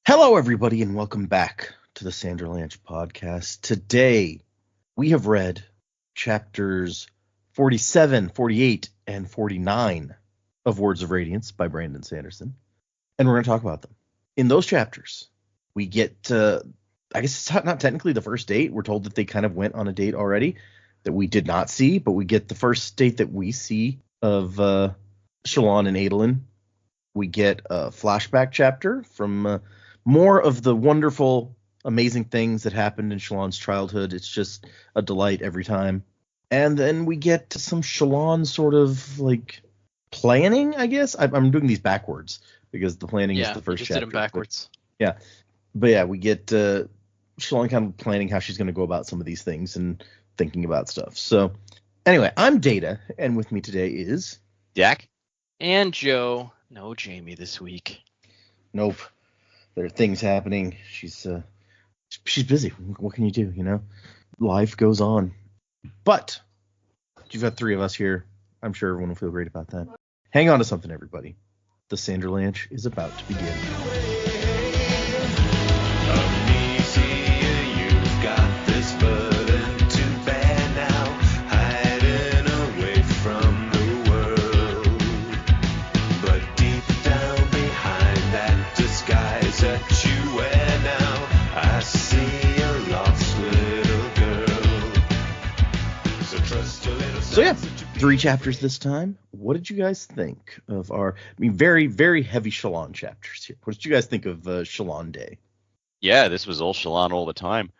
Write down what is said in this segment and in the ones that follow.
Hello, everybody, and welcome back to the Sanderlanche podcast. Today, we have read chapters 47, 48, and 49 of Words of Radiance by Brandon Sanderson, and we're going to talk about them. In those chapters, we get, I guess it's not technically the first date. We're told that they kind of went on a date already that we did not see, but we get the first date that we see of Shallan and Adolin. We get a flashback chapter from more of the wonderful, amazing things that happened in Shallan's childhood. It's just a delight every time. And then we get to some Shallan sort of like planning, I guess. I'm doing these backwards because the planning is the first just chapter. did them backwards. But yeah, we get Shallan kind of planning how she's going to go about some of these things and thinking about stuff. So anyway, I'm Data, and with me today is Jack? And Joe. No Jaymee this week. Nope. There are things happening. She's busy. What can you do, you know? Life goes on. But you've got three of us here. I'm sure everyone will feel great about that. Hang on to something, everybody. The Sanderlanche is about to begin. So yeah, 3 chapters this time. What did you guys think of our, very, very heavy Shallan chapters here? What did you guys think of Shallan Day? Yeah, this was all Shallan all the time,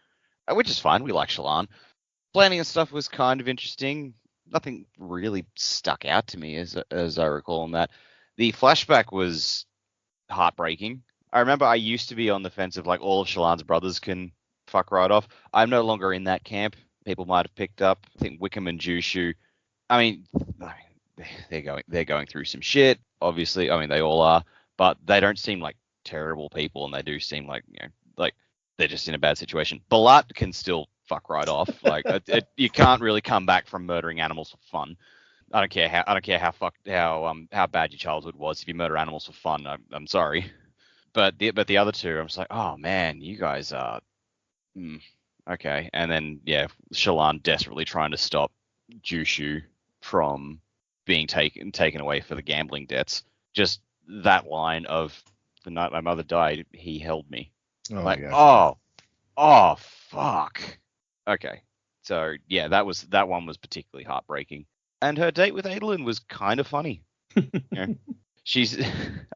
which is fine. We like Shallan. Planning and stuff was kind of interesting. Nothing really stuck out to me as I recall on that. The flashback was heartbreaking. I remember I used to be on the fence of like all of Shallan's brothers can fuck right off. I'm no longer in that camp. People might have picked up. I think Wickham and Jushu. I mean, they're going through some shit. Obviously, I mean they all are, but they don't seem like terrible people, and they do seem like like they're just in a bad situation. Balat can still fuck right off. Like you can't really come back from murdering animals for fun. I don't care how bad your childhood was. If you murder animals for fun, I'm sorry. But the other two, I'm just like, oh man, you guys are. Okay, and then Shallan desperately trying to stop Jushu from being taken away for the gambling debts. Just that line of the night my mother died, he held me. Oh, fuck. Okay, so yeah, that one was particularly heartbreaking, and her date with Adolin was kind of funny. She's,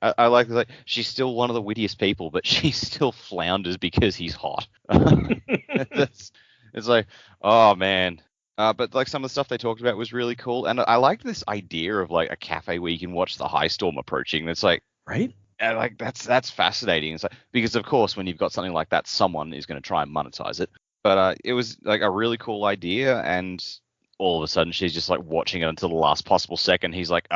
I like she's still one of the wittiest people, but she still flounders because he's hot. It's like, oh man. But like some of the stuff they talked about was really cool, and I liked this idea of like a cafe where you can watch the high storm approaching. It's like, right? Like that's fascinating. It's like, because of course when you've got something like that, someone is going to try and monetize it. But it was like a really cool idea, and all of a sudden she's just like watching it until the last possible second. He's like,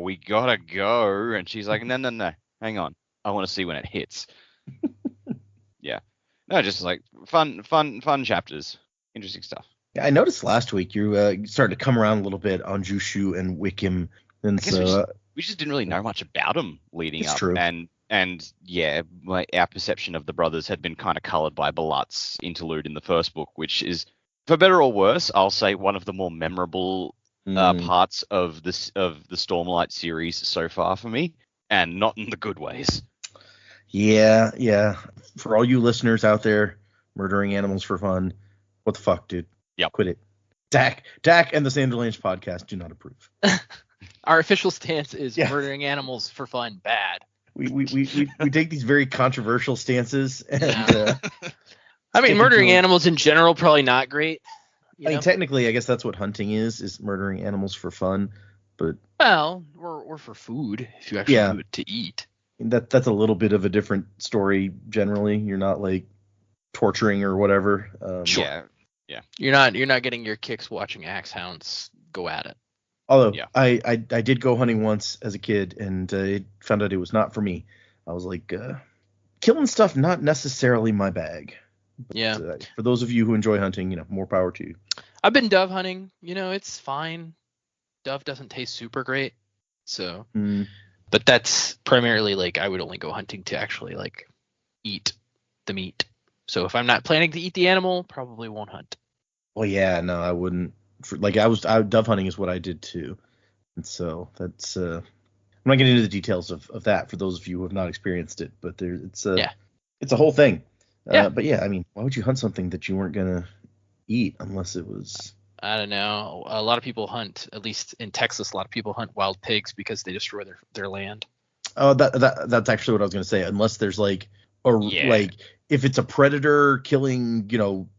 we gotta go, and she's like, no, hang on, I want to see when it hits. Yeah, no, just like fun chapters, interesting stuff. Yeah, I noticed last week you started to come around a little bit on Jushu and Wickham, and so we just didn't really know much about them leading up. True. And yeah, our perception of the brothers had been kind of colored by Balat's interlude in the first book, which is, for better or worse, I'll say one of the more memorable parts of the Stormlight series so far for me, and not in the good ways. Yeah. For all you listeners out there, murdering animals for fun, what the fuck, dude? Yep. Quit it. Dak and the Sanderlanche podcast do not approve. Our official stance is murdering animals for fun, bad. We take these very controversial stances, and I mean, murdering animals in general probably not great. I mean, technically, I guess that's what hunting is murdering animals for fun. But we're for food if you actually do it to eat. That's a little bit of a different story. Generally, you're not like torturing or whatever. Sure. Yeah. You're not getting your kicks watching axe hounds go at it. Although I did go hunting once as a kid, and I found out it was not for me. I was like, killing stuff not necessarily my bag. But, for those of you who enjoy hunting, more power to you. I've been dove hunting. It's fine. Dove doesn't taste super great, so. But that's primarily like I would only go hunting to actually like eat the meat. So if I'm not planning to eat the animal, probably won't hunt. Well, yeah, no, I wouldn't. Dove hunting is what I did too, and so that's. I'm not getting into the details of that for those of you who have not experienced it, but it's a whole thing. Yeah. But yeah, I mean, why would you hunt something that you weren't gonna eat unless it was? I don't know. A lot of people hunt, at least in Texas, a lot of people hunt wild pigs because they destroy their land. Oh, that's actually what I was gonna say. Unless there's like Yeah. like if it's a predator killing,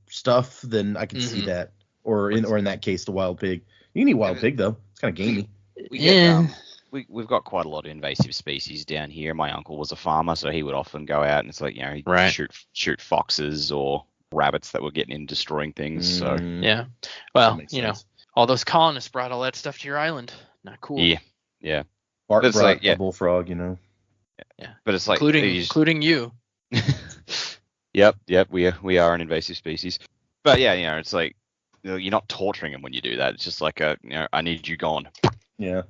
stuff, then I can see Mhm. that. Or in that case, the wild pig. You can eat wild pig though. It's kind of gamey. We get we've got quite a lot of invasive species down here. My uncle was a farmer, so he would often go out and it's like, he'd Right. shoot foxes or rabbits that were getting in destroying things. So Yeah. Well, makes sense. all those colonists brought all that stuff to your island. Not cool. yeah. Bart But it's brought like, a bullfrog, Yeah. But it's like including you. Yep, we are an invasive species. But yeah, it's like you're not torturing them when you do that. It's just like I need you gone. Yeah.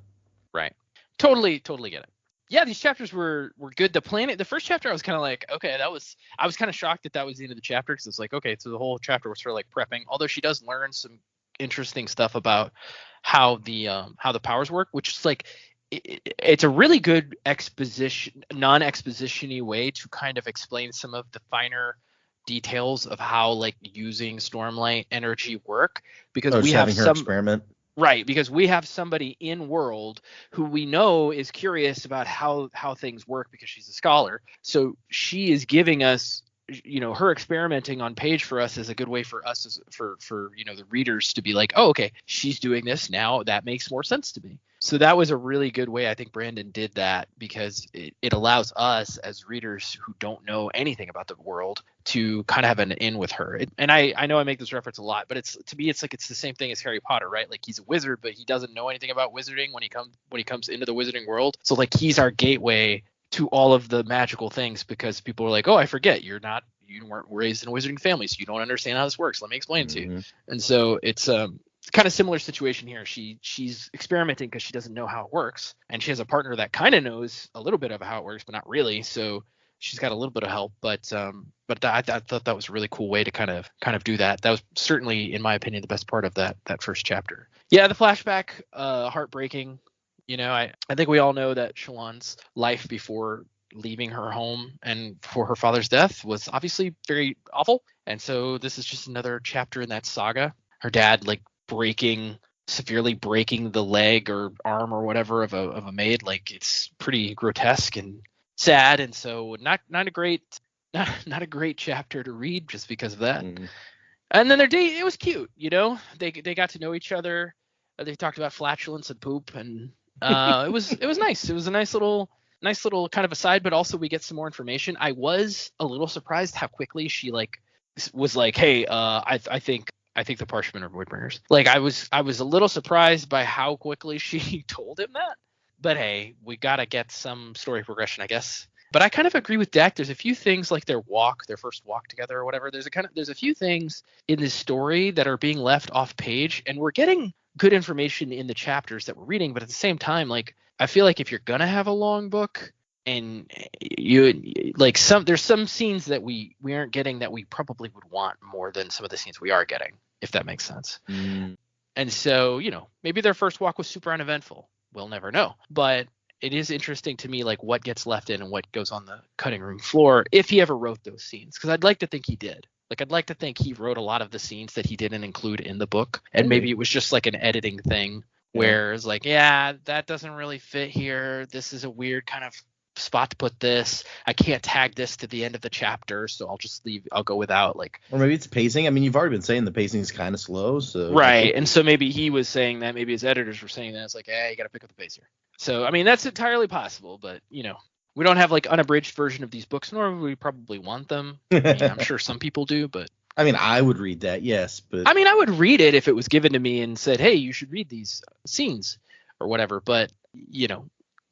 Right. Totally get it. Yeah, these chapters were good. The first chapter I was kind of like, okay, I was kind of shocked that was the end of the chapter, because it's like, okay, so the whole chapter was sort of like prepping. Although she does learn some interesting stuff about how the powers work, which is like it's a really good non-exposition-y way to kind of explain some of the finer details of how like using Stormlight energy work, because we have her experiment. Right, because we have somebody in world who we know is curious about how things work because she's a scholar. So she is giving us, her experimenting on page for us is a good way for us for the readers to be like, oh, okay, she's doing this now. That makes more sense to me. So that was a really good way I think Brandon did that, because it allows us as readers who don't know anything about the world to kind of have an in with her. And I know I make this reference a lot, but to me it's like it's the same thing as Harry Potter, right? Like he's a wizard, but he doesn't know anything about wizarding when he comes into the wizarding world. So like he's our gateway to all of the magical things, because people are like, oh, I forget you weren't raised in a wizarding family, so you don't understand how this works. Let me explain it to you. And so it's kind of similar situation here. She's experimenting because she doesn't know how it works, and she has a partner that kind of knows a little bit of how it works, but not really. So she's got a little bit of help, but I thought that was a really cool way to kind of do that. That was certainly, in my opinion, the best part of that first chapter. Yeah, the flashback, heartbreaking. I think we all know that Shallan's life before leaving her home and for her father's death was obviously very awful, and so this is just another chapter in that saga. Her dad like severely breaking the leg or arm or whatever of a maid. Like it's pretty grotesque and sad, and so not a great chapter to read just because of that. And then their date, it was cute. They got to know each other. They talked about flatulence and poop, and it was nice. It was a nice little kind of aside, but also we get some more information. I was a little surprised how quickly she was like, hey, I think the Parshmen are Voidbringers. Like I was a little surprised by how quickly she told him that. But hey, we gotta get some story progression, I guess. But I kind of agree with Dak. There's a few things like their first walk together or whatever. There's a few things in this story that are being left off page, and we're getting good information in the chapters that we're reading. But at the same time, like I feel like if you're gonna have a long book, and you like there's some scenes that we aren't getting that we probably would want more than some of the scenes we are getting, if that makes sense. And so maybe their first walk was super uneventful. We'll never know. But it is interesting to me like what gets left in and what goes on the cutting room floor, if he ever wrote those scenes, because I'd like to think he did. Like I'd like to think he wrote a lot of the scenes that he didn't include in the book, and maybe it was just like an editing thing where it's like, yeah, that doesn't really fit here. This is a weird kind of spot to put this. I can't tag this to the end of the chapter, so I'll go without. Like, or maybe it's pacing. I mean, you've already been saying the pacing is kind of slow, so right. And so maybe he was saying that, maybe his editors were saying that. It's like, hey, you got to pick up the pace here. So I mean, that's entirely possible, but we don't have like unabridged version of these books, nor would we probably want them. I mean, I'm sure some people do, but I mean, I would read that, yes, but I mean, I would read it if it was given to me and said, hey, you should read these scenes or whatever. But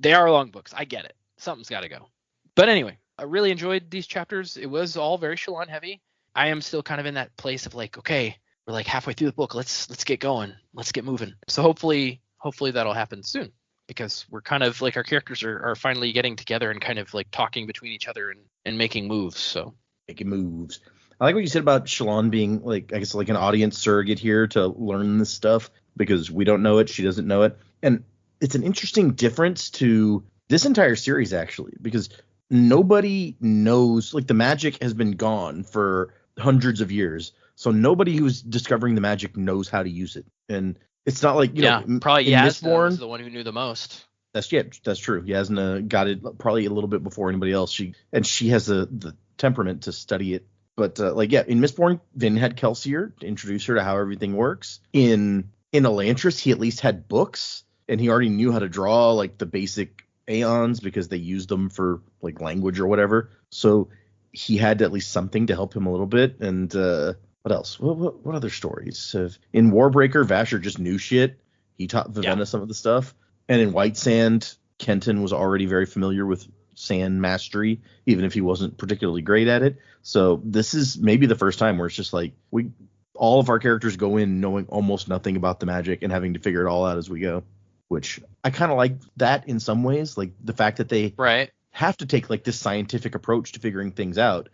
they are long books. I get it. Something's got to go. But anyway, I really enjoyed these chapters. It was all very Shallan heavy. I am still kind of in that place of like, okay, we're like halfway through the book. Let's get going. Let's get moving. So hopefully that'll happen soon. because we're kind of like our characters are finally getting together and kind of like talking between each other and making moves. So making moves. I like what you said about Shalon being like, I guess, like an audience surrogate here to learn this stuff because we don't know it, she doesn't know it, and it's an interesting difference to this entire series actually, because nobody knows, like the magic has been gone for hundreds of years, so nobody who's discovering the magic knows how to use it, and it's not like probably in Yasna Mistborn, was the one who knew the most. That's true. Yasna got it probably a little bit before anybody else. She has the temperament to study it. But in Mistborn, Vin had Kelsier to introduce her to how everything works. In Elantris, he at least had books, and he already knew how to draw like the basic aeons because they used them for like language or whatever. So he had at least something to help him a little bit. And what else? What other stories? In Warbreaker, Vasher just knew shit. He taught Vivenna some of the stuff. And in White Sand, Kenton was already very familiar with sand mastery, even if he wasn't particularly great at it. So this is maybe the first time where it's just like all of our characters go in knowing almost nothing about the magic and having to figure it all out as we go, which I kind of like that in some ways, like the fact that they have to take like this scientific approach to figuring things out.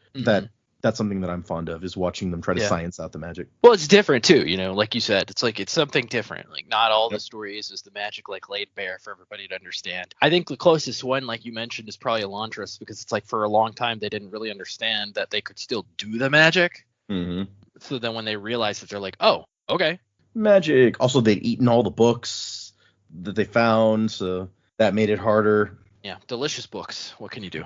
That's something that I'm fond of, is watching them try to science out the magic. Well, it's different too, like you said, it's something different. Like not all the stories is the magic like laid bare for everybody to understand. I think the closest one, like you mentioned, is probably Elantris, because it's like for a long time they didn't really understand that they could still do the magic. Mm-hmm. So then when they realized that, they're like, oh, okay. Magic. Also, they'd eaten all the books that they found, so that made it harder. Yeah, delicious books. What can you do?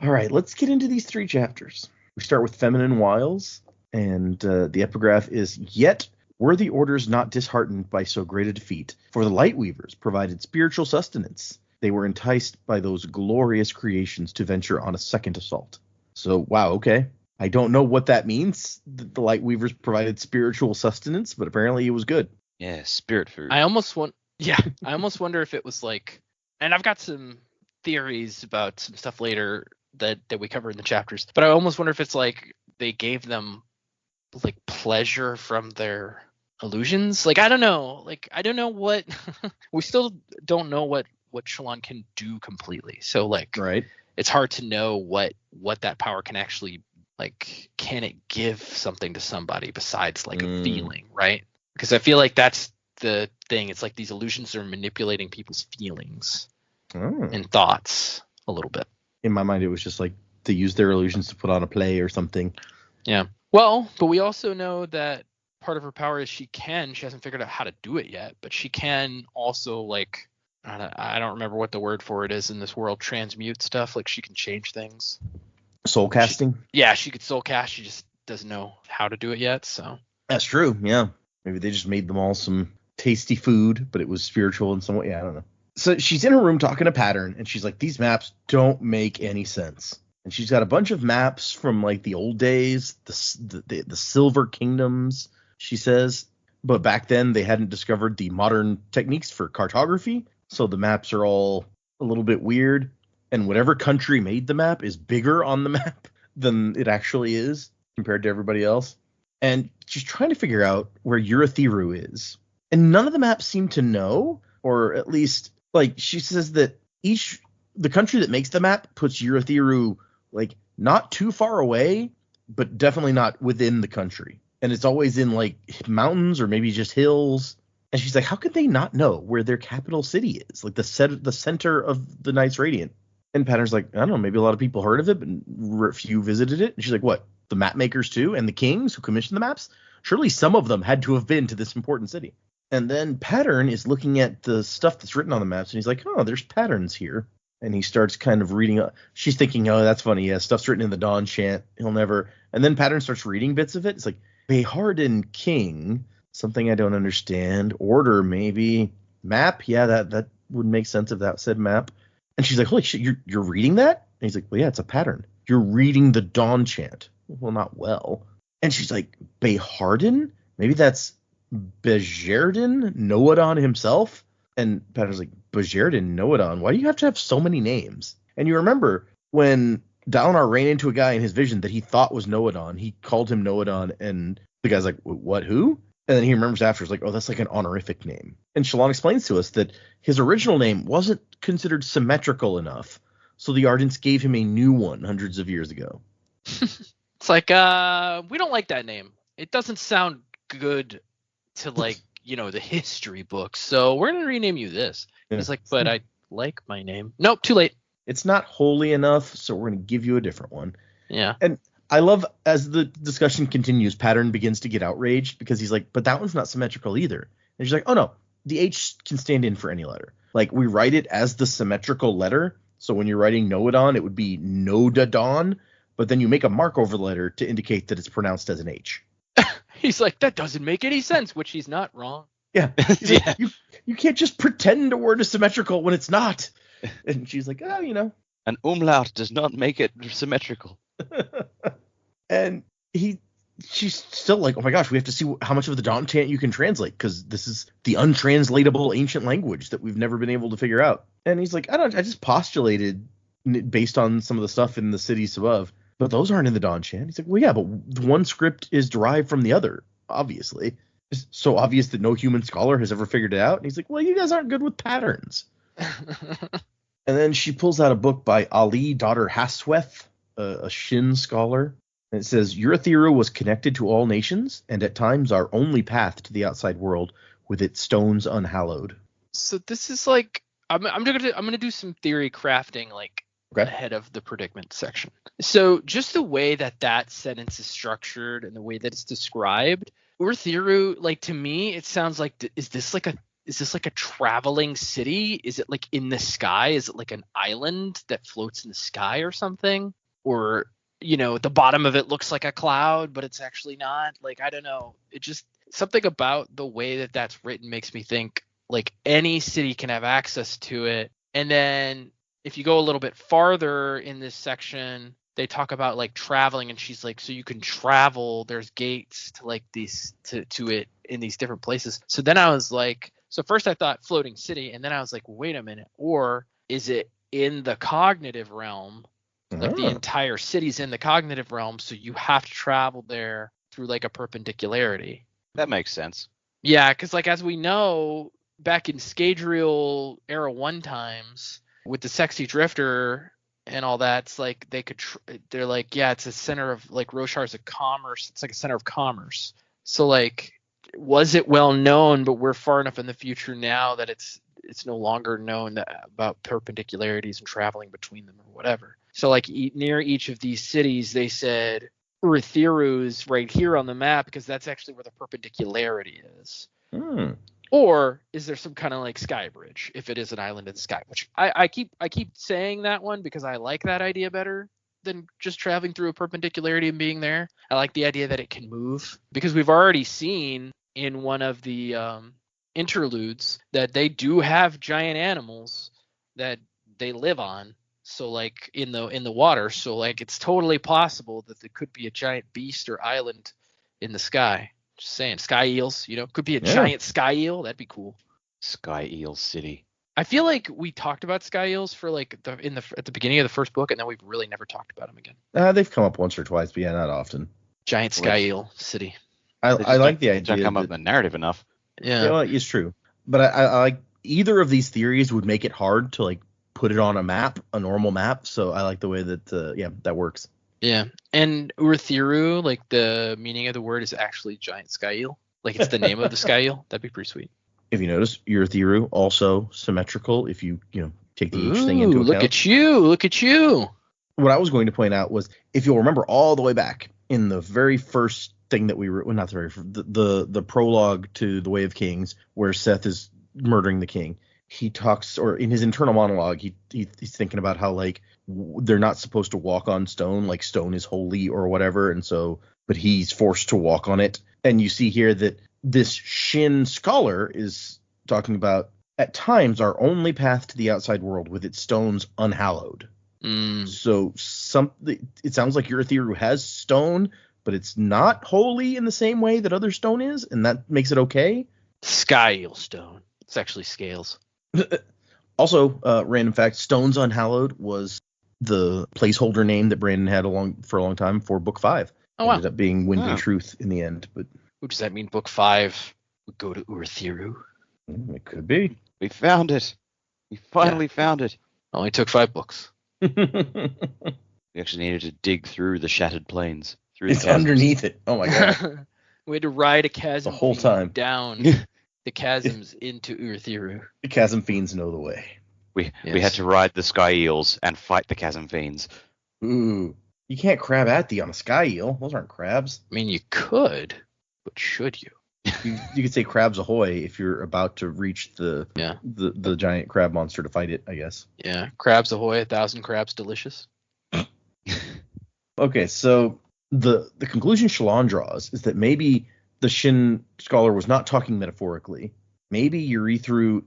All right, let's get into these 3 chapters. We start with Feminine Wiles, and the epigraph is, "Yet were the orders not disheartened by so great a defeat, for the Lightweavers provided spiritual sustenance. They were enticed by those glorious creations to venture on a second assault." So, wow, okay. I don't know what that means, that the Lightweavers provided spiritual sustenance, but apparently it was good. Yeah, spirit food. I almost wonder if it was like, and I've got some theories about some stuff later that we cover in the chapters, but I almost wonder if it's like they gave them like pleasure from their illusions. Like I don't know what we still don't know what Shalon can do completely. So like it's hard to know what that power can actually, like, can it give something to somebody besides like a feeling, right? Because I feel like that's the thing. It's like these illusions are manipulating people's feelings and thoughts a little bit. In my mind, it was just like they use their illusions to put on a play or something. Yeah. Well, but we also know that part of her power is she hasn't figured out how to do it yet, but she can also, like, I don't remember what the word for it is in this world, transmute stuff. Like she can change things. Soul casting? She could soul cast. She just doesn't know how to do it yet. So that's true. Yeah. Maybe they just made them all some tasty food, but it was spiritual in some way. Yeah, I don't know. So she's in her room talking to Pattern, and she's like, these maps don't make any sense. And she's got a bunch of maps from like the old days, the Silver Kingdoms, she says. But back then they hadn't discovered the modern techniques for cartography. So the maps are all a little bit weird. And whatever country made the map is bigger on the map than it actually is compared to everybody else. And she's trying to figure out where Urithiru is. And none of the maps seem to know, or at least, like, she says that the country that makes the map puts Urithiru, like, not too far away, but definitely not within the country. And it's always in, like, mountains or maybe just hills. And she's like, how could they not know where their capital city is? Like, the center of the Knights Radiant. And Pattern's like, I don't know, maybe a lot of people heard of it, but few visited it. And she's like, what? The map makers too? And the kings who commissioned the maps? Surely some of them had to have been to this important city. And then Pattern is looking at the stuff that's written on the maps, and he's like, oh, there's patterns here. And he starts kind of reading. She's thinking, oh, that's funny. Yeah, stuff's written in the Dawn chant. He'll never. And then Pattern starts reading bits of it. It's like, Beharden King, something I don't understand. Order, maybe. Map, yeah, that would make sense if that said map. And she's like, holy shit, you're reading that? And he's like, well, yeah, it's a pattern. You're reading the Dawn chant. Well, not well. And she's like, Beharden? Maybe that's Bejerden, Noadon himself? And Pattern's like, Bejerden, Noadon? Why do you have to have so many names? And you remember when Dalinar ran into a guy in his vision that he thought was Noadon, he called him Noadon, and the guy's like, what, who? And then he remembers after, it's like, oh, that's like an honorific name. And Shallan explains to us that his original name wasn't considered symmetrical enough, so the Ardents gave him a new one hundreds of years ago. It's like, we don't like that name. It doesn't sound good to, like, the history books, so we're going to rename you this. Yeah. He's like, but I like my name. Nope, too late. It's not holy enough, so we're going to give you a different one. Yeah. And I love, as the discussion continues, Pattern begins to get outraged because he's like, but that one's not symmetrical either. And she's like, oh no, the H can stand in for any letter. Like, we write it as the symmetrical letter. So when you're writing Noadon, it would be Nodadon, but then you make a mark over the letter to indicate that it's pronounced as an H. He's like, that doesn't make any sense, which he's not wrong. Yeah. Like, you can't just pretend a word is symmetrical when it's not. And she's like, oh, An umlaut does not make it symmetrical. And she's still like, oh my gosh, we have to see how much of the Dawn chant you can translate, because this is the untranslatable ancient language that we've never been able to figure out. And he's like, I just postulated based on some of the stuff in the cities above, but those aren't in the Dawn chant. He's like, well, yeah, but one script is derived from the other, obviously. It's so obvious that no human scholar has ever figured it out. And he's like, well, you guys aren't good with patterns. And then she pulls out a book by Ali, daughter Hasweth, a Shin scholar. And it says, Urithiru was connected to all nations, and at times our only path to the outside world, with its stones unhallowed. So this is like, I'm gonna do some theory crafting, like, ahead of the predicament section. So just the way that sentence is structured and the way that it's described, Urithiru, like, to me, it sounds like, is this like a traveling city? Is it like in the sky? Is it like an island that floats in the sky or something? Or, the bottom of it looks like a cloud, but it's actually not. Like, I don't know. It just, something about the way that that's written makes me think, like, any city can have access to it. And then if you go a little bit farther in this section, they talk about, like, traveling, and she's like, so you can travel. There's gates to, like, these to it in these different places. So then I was like, so first I thought floating city, and then I was like, wait a minute, or is it in the cognitive realm? Like, the entire city's in the cognitive realm, so you have to travel there through, like, a perpendicularity. That makes sense. Yeah, because, like, as we know, back in Scadrial Era 1 times, with the Sexy Drifter and all that, it's like they're like, yeah, it's a center of, like, Roshar's a commerce. It's like a center of commerce. So, like, was it well known, but we're far enough in the future now that it's no longer known about perpendicularities and traveling between them or whatever. So, like, near each of these cities, they said Urithiru's right here on the map because that's actually where the perpendicularity is. Or is there some kind of, like, sky bridge if it is an island in the sky? Which I keep saying that one because I like that idea better than just traveling through a perpendicularity and being there. I like the idea that it can move, because we've already seen in one of the interludes that they do have giant animals that they live on. So, like, in the water. So, like, it's totally possible that there could be a giant beast or island in the sky. Just saying, sky eels, could be a giant sky eel. That'd be cool. Sky Eel City. I feel like we talked about sky eels for, like, at the beginning of the first book, and then we've really never talked about them again. They've come up once or twice, but yeah, not often. Giant sky eel city. I like the idea. Don't come up in the narrative enough. Yeah, it's true. But I like either of these theories would make it hard to, like, put it on a map, a normal map. So I like the way that that works. Yeah, and Urithiru, like, the meaning of the word is actually giant sky eel. Like, it's the name of the sky eel. That'd be pretty sweet. If you notice, Urithiru also symmetrical. If you take the each thing into account. Look at you. What I was going to point out was, if you'll remember all the way back in the very first thing that we were, well, not the very first, the prologue to The Way of Kings, where Seth is murdering the king. He talks, or in his internal monologue, he's thinking about how, like, they're not supposed to walk on stone, like stone is holy or whatever, and so, but he's forced to walk on it. And you see here that this Shin scholar is talking about, at times, our only path to the outside world, with its stones unhallowed. So it sounds like Urithiru has stone, but it's not holy in the same way that other stone is, and that makes it okay. Sky eel stone. It's actually scales. Also, random fact, Stones Unhallowed was the placeholder name that Brandon had for a long time for book 5. Oh, wow. Ended up being Wind and Truth in the end. But Does that mean book 5 would go to Urithiru? It could be. We found it. We finally found it. Only took 5 books. We actually needed to dig through the shattered plains. It's underneath it. Oh my god. We had to ride a chasm The whole time. down the chasms into Urithiru. The chasm fiends know the way. We had to ride the sky eels and fight the chasm fiends. Ooh. You can't crab at thee on a sky eel. Those aren't crabs. I mean, you could, but should you? You could say crabs ahoy if you're about to reach the giant crab monster to fight it, I guess. Yeah, crabs ahoy, 1,000 crabs delicious. Okay, so the conclusion Shallan draws is that maybe the Shin scholar was not talking metaphorically. Maybe Urithiru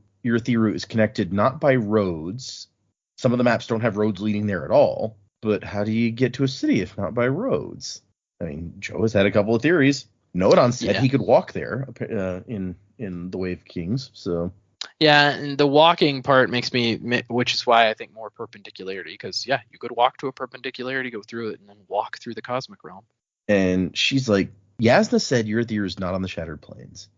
is connected not by roads. Some of the maps don't have roads leading there at all. But how do you get to a city if not by roads? I mean, Joe has had a couple of theories. Noadon said he could walk there in the Way of Kings. So yeah, and the walking part makes me, which is why I think more perpendicularity, because you could walk to a perpendicularity, go through it, and then walk through the cosmic realm. And she's like, Yasna said Urithiru is not on the Shattered Plains.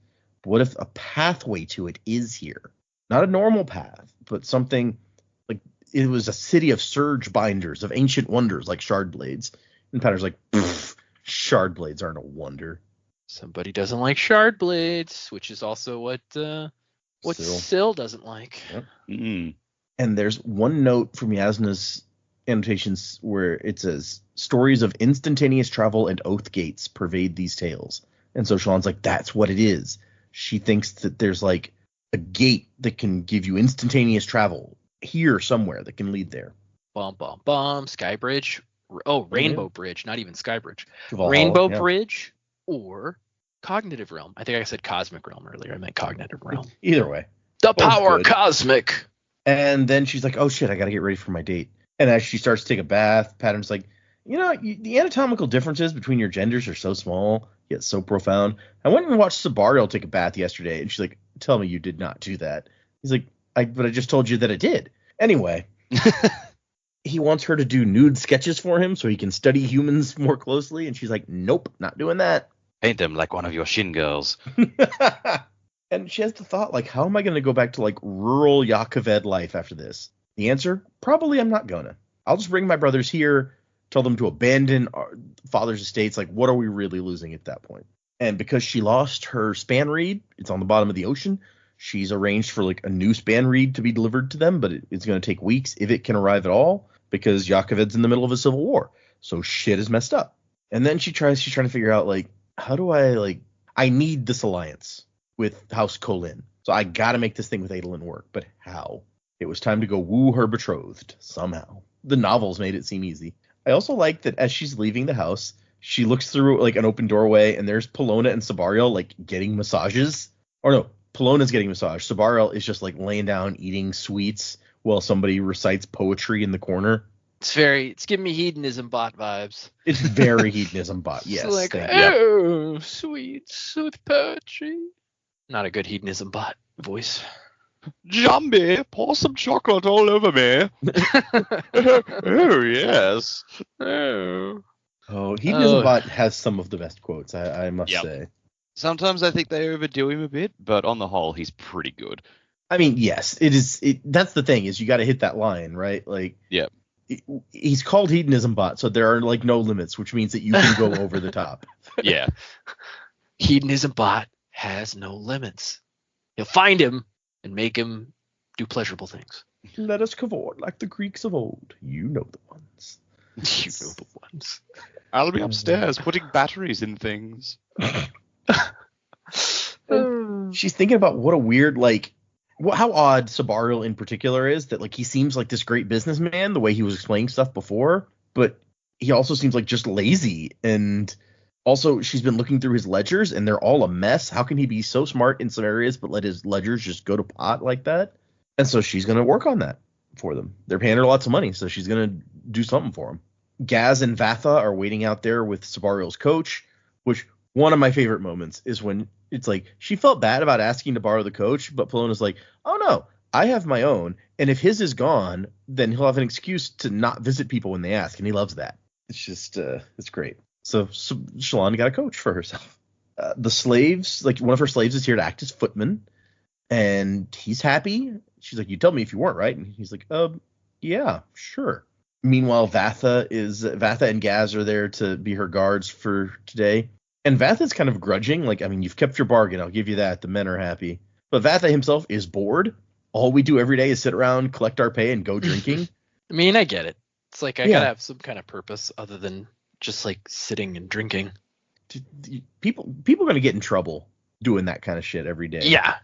But what if a pathway to it is here? Not a normal path, but something like it was a city of surge binders, of ancient wonders like shard blades. And Patter's like, shard blades aren't a wonder. Somebody doesn't like shard blades, which is also what Syl doesn't like. Yep. Mm-hmm. And there's one note from Yasna's annotations where it says, stories of instantaneous travel and oath gates pervade these tales. And so Shallan's like, that's what it is. She thinks that there's like a gate that can give you instantaneous travel here somewhere that can lead there. Bum, bum, bum. Skybridge. Oh, Rainbow Bridge, not even Skybridge. Valhalla, Rainbow Bridge or Cognitive Realm. I think I said Cosmic Realm earlier. I meant Cognitive Realm. Either way. The power cosmic. And then she's like, oh shit, I got to get ready for my date. And as she starts to take a bath, Pattern's like, the anatomical differences between your genders are so small, yet so profound. I went and watched Sabariel take a bath yesterday, and she's like, tell me you did not do that. He's like, but I just told you that I did. Anyway, he wants her to do nude sketches for him so he can study humans more closely. And she's like, nope, not doing that. Paint them like one of your Shin girls. And she has the thought, like, how am I going to go back to, like, rural Yakoved life after this? The answer? Probably I'm not going to. I'll just bring my brothers here, tell them to abandon our father's estates. Like, what are we really losing at that point? And because she lost her span reed, it's on the bottom of the ocean, she's arranged for, like, a new span reed to be delivered to them, but it's going to take weeks if it can arrive at all, because Yakoved's in the middle of a civil war. So shit is messed up. And then she's trying to figure out, like, how do I need this alliance with House Colin. So I got to make this thing with Adolin work. But how? It was time to go woo her betrothed somehow. The novels made it seem easy. I also like that as she's leaving the house, she looks through like an open doorway and there's Polona and Sabariel like getting massages. Or no, Polona's getting massage. Sabariel is just like laying down eating sweets while somebody recites poetry in the corner. It's giving me hedonism bot vibes. It's very hedonism bot. Yes. It's like, oh, sweets with poetry. Not a good hedonism bot voice. Jambi, pour some chocolate all over me. Oh, yes. Oh, hedonism bot has some of the best quotes, I must say. Sometimes I think they overdo him a bit, but on the whole, he's pretty good. I mean, yes, it is. That's the thing, is you got to hit that line, right? Like, he's called hedonism bot, so there are like no limits, which means that you can go over the top. Yeah. Hedonism bot has no limits. You'll find him and make him do pleasurable things. Let us cavort like the Greeks of old. You know the ones. You know the ones. I'll be upstairs putting batteries in things. She's thinking about what a weird, like, how odd Sabariel in particular is, that like he seems like this great businessman the way he was explaining stuff before, but he also seems like just lazy. And also she's been looking through his ledgers and they're all a mess. How can he be so smart in some areas but let his ledgers just go to pot like that? And so she's going to work on that for them. They're paying her lots of money, so she's going to do something for them. Gaz and Vatha are waiting out there with Sabariel's coach, which one of my favorite moments is when it's like she felt bad about asking to borrow the coach, but Polona's like, oh no, I have my own, and if his is gone, then he'll have an excuse to not visit people when they ask, and he loves that. It's just it's great. So Shallan got a coach for herself. The slaves, like one of her slaves is here to act as footman, and he's happy. She's like, you tell me if you weren't, right? And he's like, yeah, sure. Meanwhile, Vatha and Gaz are there to be her guards for today. And Vatha's kind of grudging. Like, I mean, you've kept your bargain. I'll give you that. The men are happy. But Vatha himself is bored. All we do every day is sit around, collect our pay, and go drinking. I mean, I get it. It's like I gotta have some kind of purpose other than just like sitting and drinking. People are going to get in trouble doing that kind of shit every day. Yeah.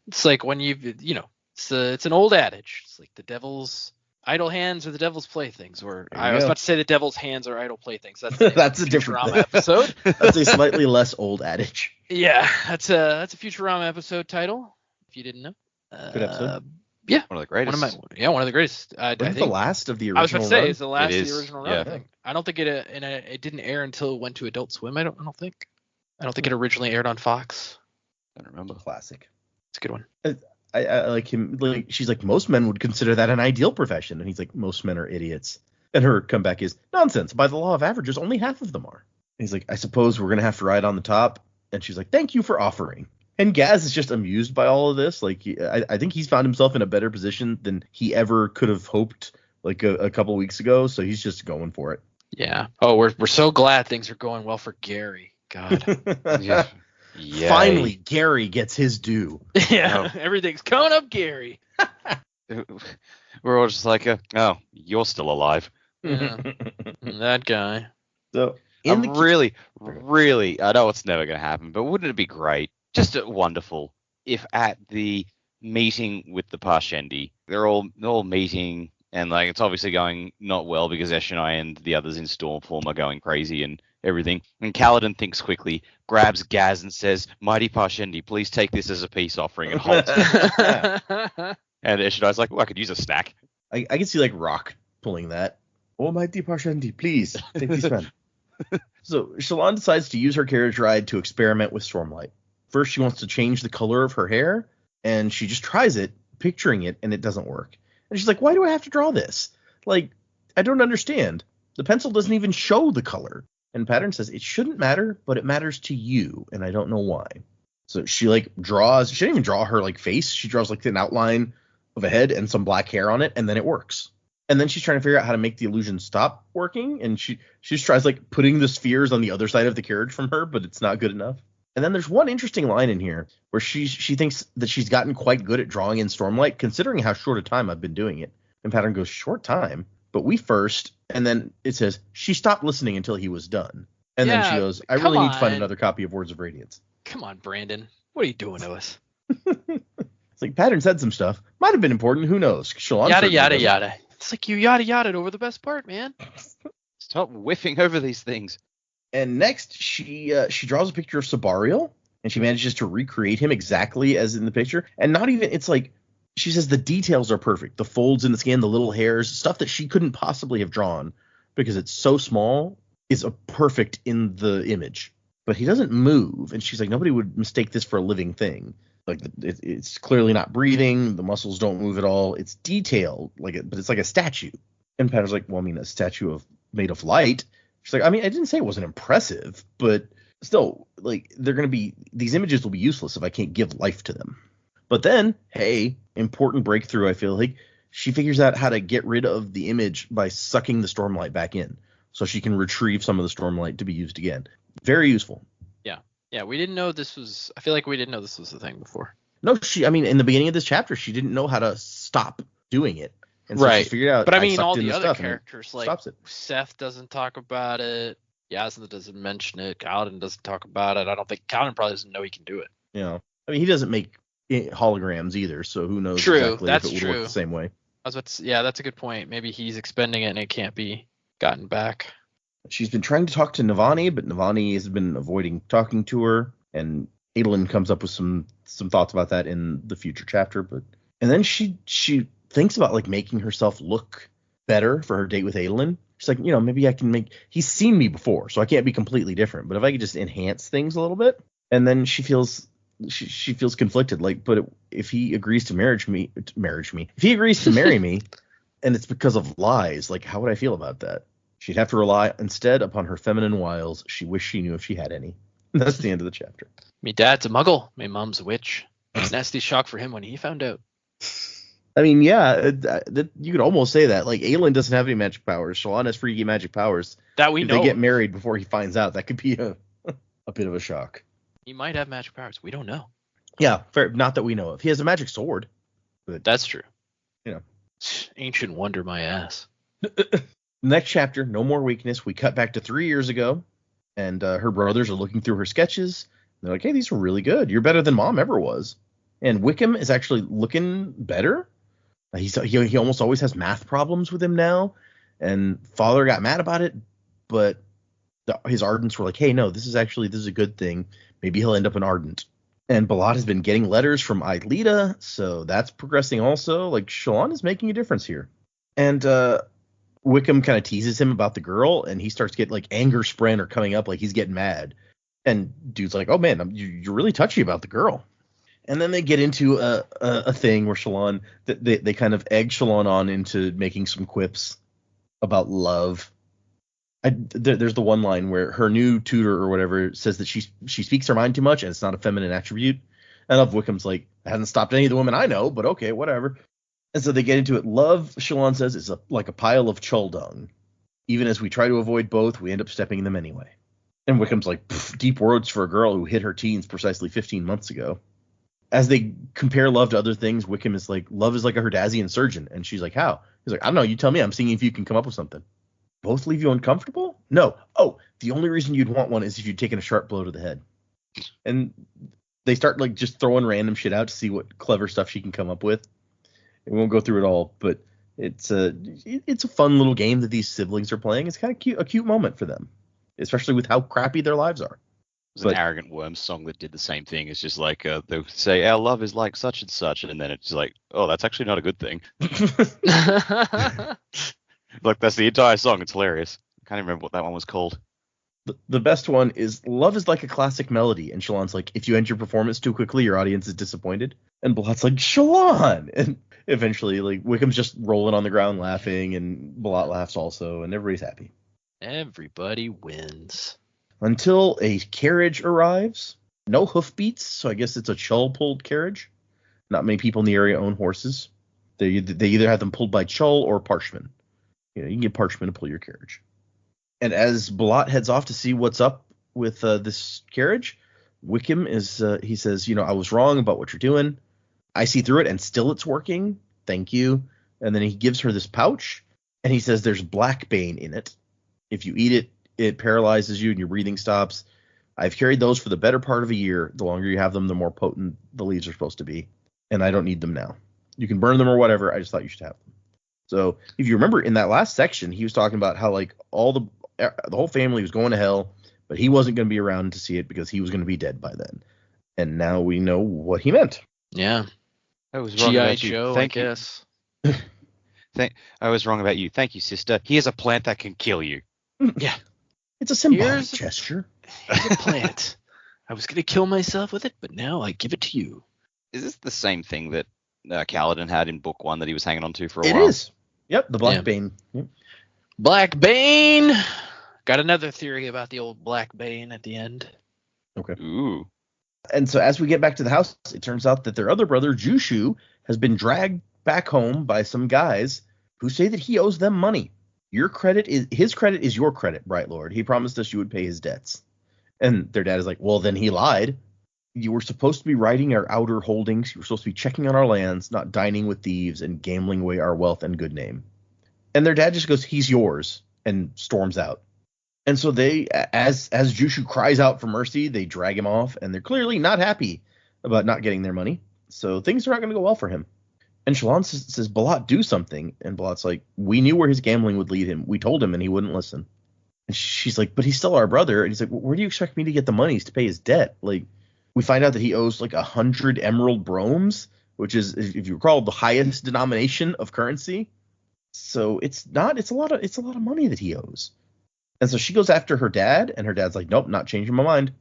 It's like when it's an old adage. It's like the devil's idle hands are the devil's playthings. Or I was about to say the devil's hands are idle playthings. That's a different Futurama episode. That's a slightly less old adage. Yeah, that's a Futurama episode title. If you didn't know. Good episode. Yeah, one of the greatest. One of the greatest. I think the last of the original. I was about to say run? it's the last of the original run. Yeah. I think. I don't think it didn't air until it went to Adult Swim. I don't think. I don't think it originally aired on Fox. I don't remember. Classic. It's a good one. I like him. Like, she's like, most men would consider that an ideal profession, and he's like, most men are idiots. And her comeback is nonsense. By the law of averages, only half of them are. And he's like, I suppose we're gonna have to ride on the top. And she's like, thank you for offering. And Gaz is just amused by all of this. Like, I think he's found himself in a better position than he ever could have hoped, like a couple weeks ago. So he's just going for it. Yeah. Oh, we're so glad things are going well for Gary. God. Yeah. Finally, Gary gets his due. Yeah. Everything's coming up, Gary. We're all just like, oh, you're still alive. Yeah. That guy. So really, I know it's never going to happen, but wouldn't it be great, just wonderful, if at the meeting with the Parshendi, they're all meeting, and like it's obviously going not well because Eshonai and the others in Stormform are going crazy and everything. And Kaladin thinks quickly, grabs Gaz and says, "Mighty Parshendi, please take this as a peace offering," and holds it. And Eshonai's like, "Well, I could use a snack." I can see like Rock pulling that. Oh, mighty Parshendi, please take this man. So Shallan decides to use her carriage ride to experiment with Stormlight. First, she wants to change the color of her hair, and she just tries it, picturing it, and it doesn't work. And she's like, why do I have to draw this? Like, I don't understand. The pencil doesn't even show the color. And Pattern says, it shouldn't matter, but it matters to you, and I don't know why. So she, like, draws. She didn't even draw her, like, face. She draws, like, an outline of a head and some black hair on it, and then it works. And then she's trying to figure out how to make the illusion stop working, and she just tries, like, putting the spheres on the other side of the carriage from her, but it's not good enough. And then there's one interesting line in here where she thinks that she's gotten quite good at drawing in Stormlight, considering how short a time I've been doing it. And Pattern goes, short time? But we first, and then it says, she stopped listening until he was done. And then she goes, I really need to find another copy of Words of Radiance. Come on, Brandon. What are you doing to us? It's like, Pattern said some stuff. Might have been important. Who knows? Shallan Yada. It's like you yada over the best part, man. Stop whiffing over these things. And next, she draws a picture of Sabariel, and she manages to recreate him exactly as in the picture. And not even, it's like, she says the details are perfect. The folds in the skin, the little hairs, stuff that she couldn't possibly have drawn because it's so small is a perfect in the image. But he doesn't move, and she's like, nobody would mistake this for a living thing. Like, it's clearly not breathing. The muscles don't move at all. It's detailed, but it's like a statue. And Patter's like, well, I mean, a statue made of light. She's like, I mean, I didn't say it wasn't impressive, but still, like, these images will be useless if I can't give life to them. But then, hey, important breakthrough, I feel like. She figures out how to get rid of the image by sucking the Stormlight back in. So she can retrieve some of the Stormlight to be used again. Very useful. Yeah, we didn't know this was, I feel like we didn't know this was a thing before. No, in the beginning of this chapter, she didn't know how to stop doing it. And so she figured out, but I mean, all the other characters, like Seth doesn't talk about it. Yasna doesn't mention it. Kaladin doesn't talk about it. I don't think Kaladin probably doesn't know he can do it. Yeah. I mean, he doesn't make holograms either, so who knows exactly if it would work the same way. That's a good point. Maybe he's expending it and it can't be gotten back. She's been trying to talk to Navani, but Navani has been avoiding talking to her, and Adolin comes up with some thoughts about that in the future chapter. And then she thinks about, like, making herself look better for her date with Adolin. She's like, maybe I can he's seen me before, so I can't be completely different, but if I could just enhance things a little bit. And then she feels conflicted, like, but if he agrees to marry me, if he agrees to marry me, and it's because of lies, like, how would I feel about that? She'd have to rely instead upon her feminine wiles. She wished she knew if she had any. That's the end of the chapter. Me dad's a muggle. Me mom's a witch. Nasty shock for him when he found out. I mean, yeah, you could almost say that. Like, Aelin doesn't have any magic powers. Shallan has freaky magic powers. That we if know. they get married before he finds out, that could be a bit of a shock. He might have magic powers. We don't know. Yeah, fair. Not that we know of. He has a magic sword. But, that's true. You know. Ancient wonder, my ass. Next chapter, no more weakness. We cut back to 3 years ago, and her brothers are looking through her sketches. They're like, hey, these are really good. You're better than Mom ever was. And Wickham is actually looking better. He almost always has math problems with him now, and Father got mad about it, but his Ardents were like, hey, no, this is a good thing. Maybe he'll end up an Ardent. And Balat has been getting letters from Aelita, so that's progressing also. Like, Shallan is making a difference here. And Wickham kind of teases him about the girl, and he starts getting, like, anger spren are coming up, like he's getting mad. And dude's like, oh, man, you're really touchy about the girl. And then they get into a thing where Shallan, they kind of egg Shallan on into making some quips about love. There's the one line where her new tutor or whatever says that she speaks her mind too much and it's not a feminine attribute. And of Wickham's like, that hasn't stopped any of the women I know, but okay, whatever. And so they get into it. Love, Shallan says, is like a pile of chul dung. Even as we try to avoid both, we end up stepping in them anyway. And Wickham's like, deep words for a girl who hit her teens precisely 15 months ago. As they compare love to other things, Wickham is like, love is like a Herdazian surgeon. And she's like, how? He's like, I don't know. You tell me. I'm seeing if you can come up with something. Both leave you uncomfortable? No. Oh, the only reason you'd want one is if you'd taken a sharp blow to the head. And they start like just throwing random shit out to see what clever stuff she can come up with. We won't go through it all, but it's a fun little game that these siblings are playing. It's kind of cute, a cute moment for them, especially with how crappy their lives are. It was an Arrogant Worms song that did the same thing. It's just like they would say, our love is like such and such, and then it's like, oh, that's actually not a good thing. Like, that's the entire song. It's hilarious. I can't even remember what that one was called. The best one is, love is like a classic melody. And Shallan's like, if you end your performance too quickly, your audience is disappointed. And Balat's like, Shallan! And eventually, like, Wickham's just rolling on the ground laughing, and Balat laughs also, and everybody's happy. Everybody wins. Until a carriage arrives. No hoofbeats, so I guess it's a Chull-pulled carriage. Not many people in the area own horses. They either have them pulled by Chull or Parchman. You can get Parchman to pull your carriage. And as Balat heads off to see what's up with this carriage, Wickham he says, I was wrong about what you're doing. I see through it, and still it's working. Thank you. And then he gives her this pouch, and he says there's blackbane in it. If you eat it, it paralyzes you and your breathing stops. I've carried those for the better part of a year. The longer you have them, the more potent the leaves are supposed to be. And I don't need them now. You can burn them or whatever. I just thought you should have them. So if you remember in that last section, he was talking about how like all the whole family was going to hell, but he wasn't going to be around to see it because he was going to be dead by then. And now we know what he meant. Yeah. I was wrong about you. Joe, Thank I you. guess. I was wrong about you. Thank you, sister. Here's a plant that can kill you. Yeah. It's a symbolic gesture. Here's a plant. I was going to kill myself with it, but now I give it to you. Is this the same thing that Kaladin had in book 1 that he was hanging on to for a while? It is. Yep, the Blackbane. Yep. Blackbane! Got another theory about the old Blackbane at the end. Okay. Ooh. And so as we get back to the house, it turns out that their other brother, Jushu, has been dragged back home by some guys who say that he owes them money. His credit is your credit, Bright Lord. He promised us you would pay his debts. And their dad is like, well, then he lied. You were supposed to be writing our outer holdings. You were supposed to be checking on our lands, not dining with thieves and gambling away our wealth and good name. And their dad just goes, he's yours, and storms out. And so they, as Jushu cries out for mercy, they drag him off, and they're clearly not happy about not getting their money. So things are not going to go well for him. And Shallan says, Balat, do something. And Balat's like, we knew where his gambling would lead him. We told him, and he wouldn't listen. And she's like, but he's still our brother. And he's like, well, where do you expect me to get the monies to pay his debt? Like, we find out that he owes like 100 emerald bromes, which is, if you recall, the highest denomination of currency. So it's a lot of money that he owes. And so she goes after her dad, and her dad's like, nope, not changing my mind.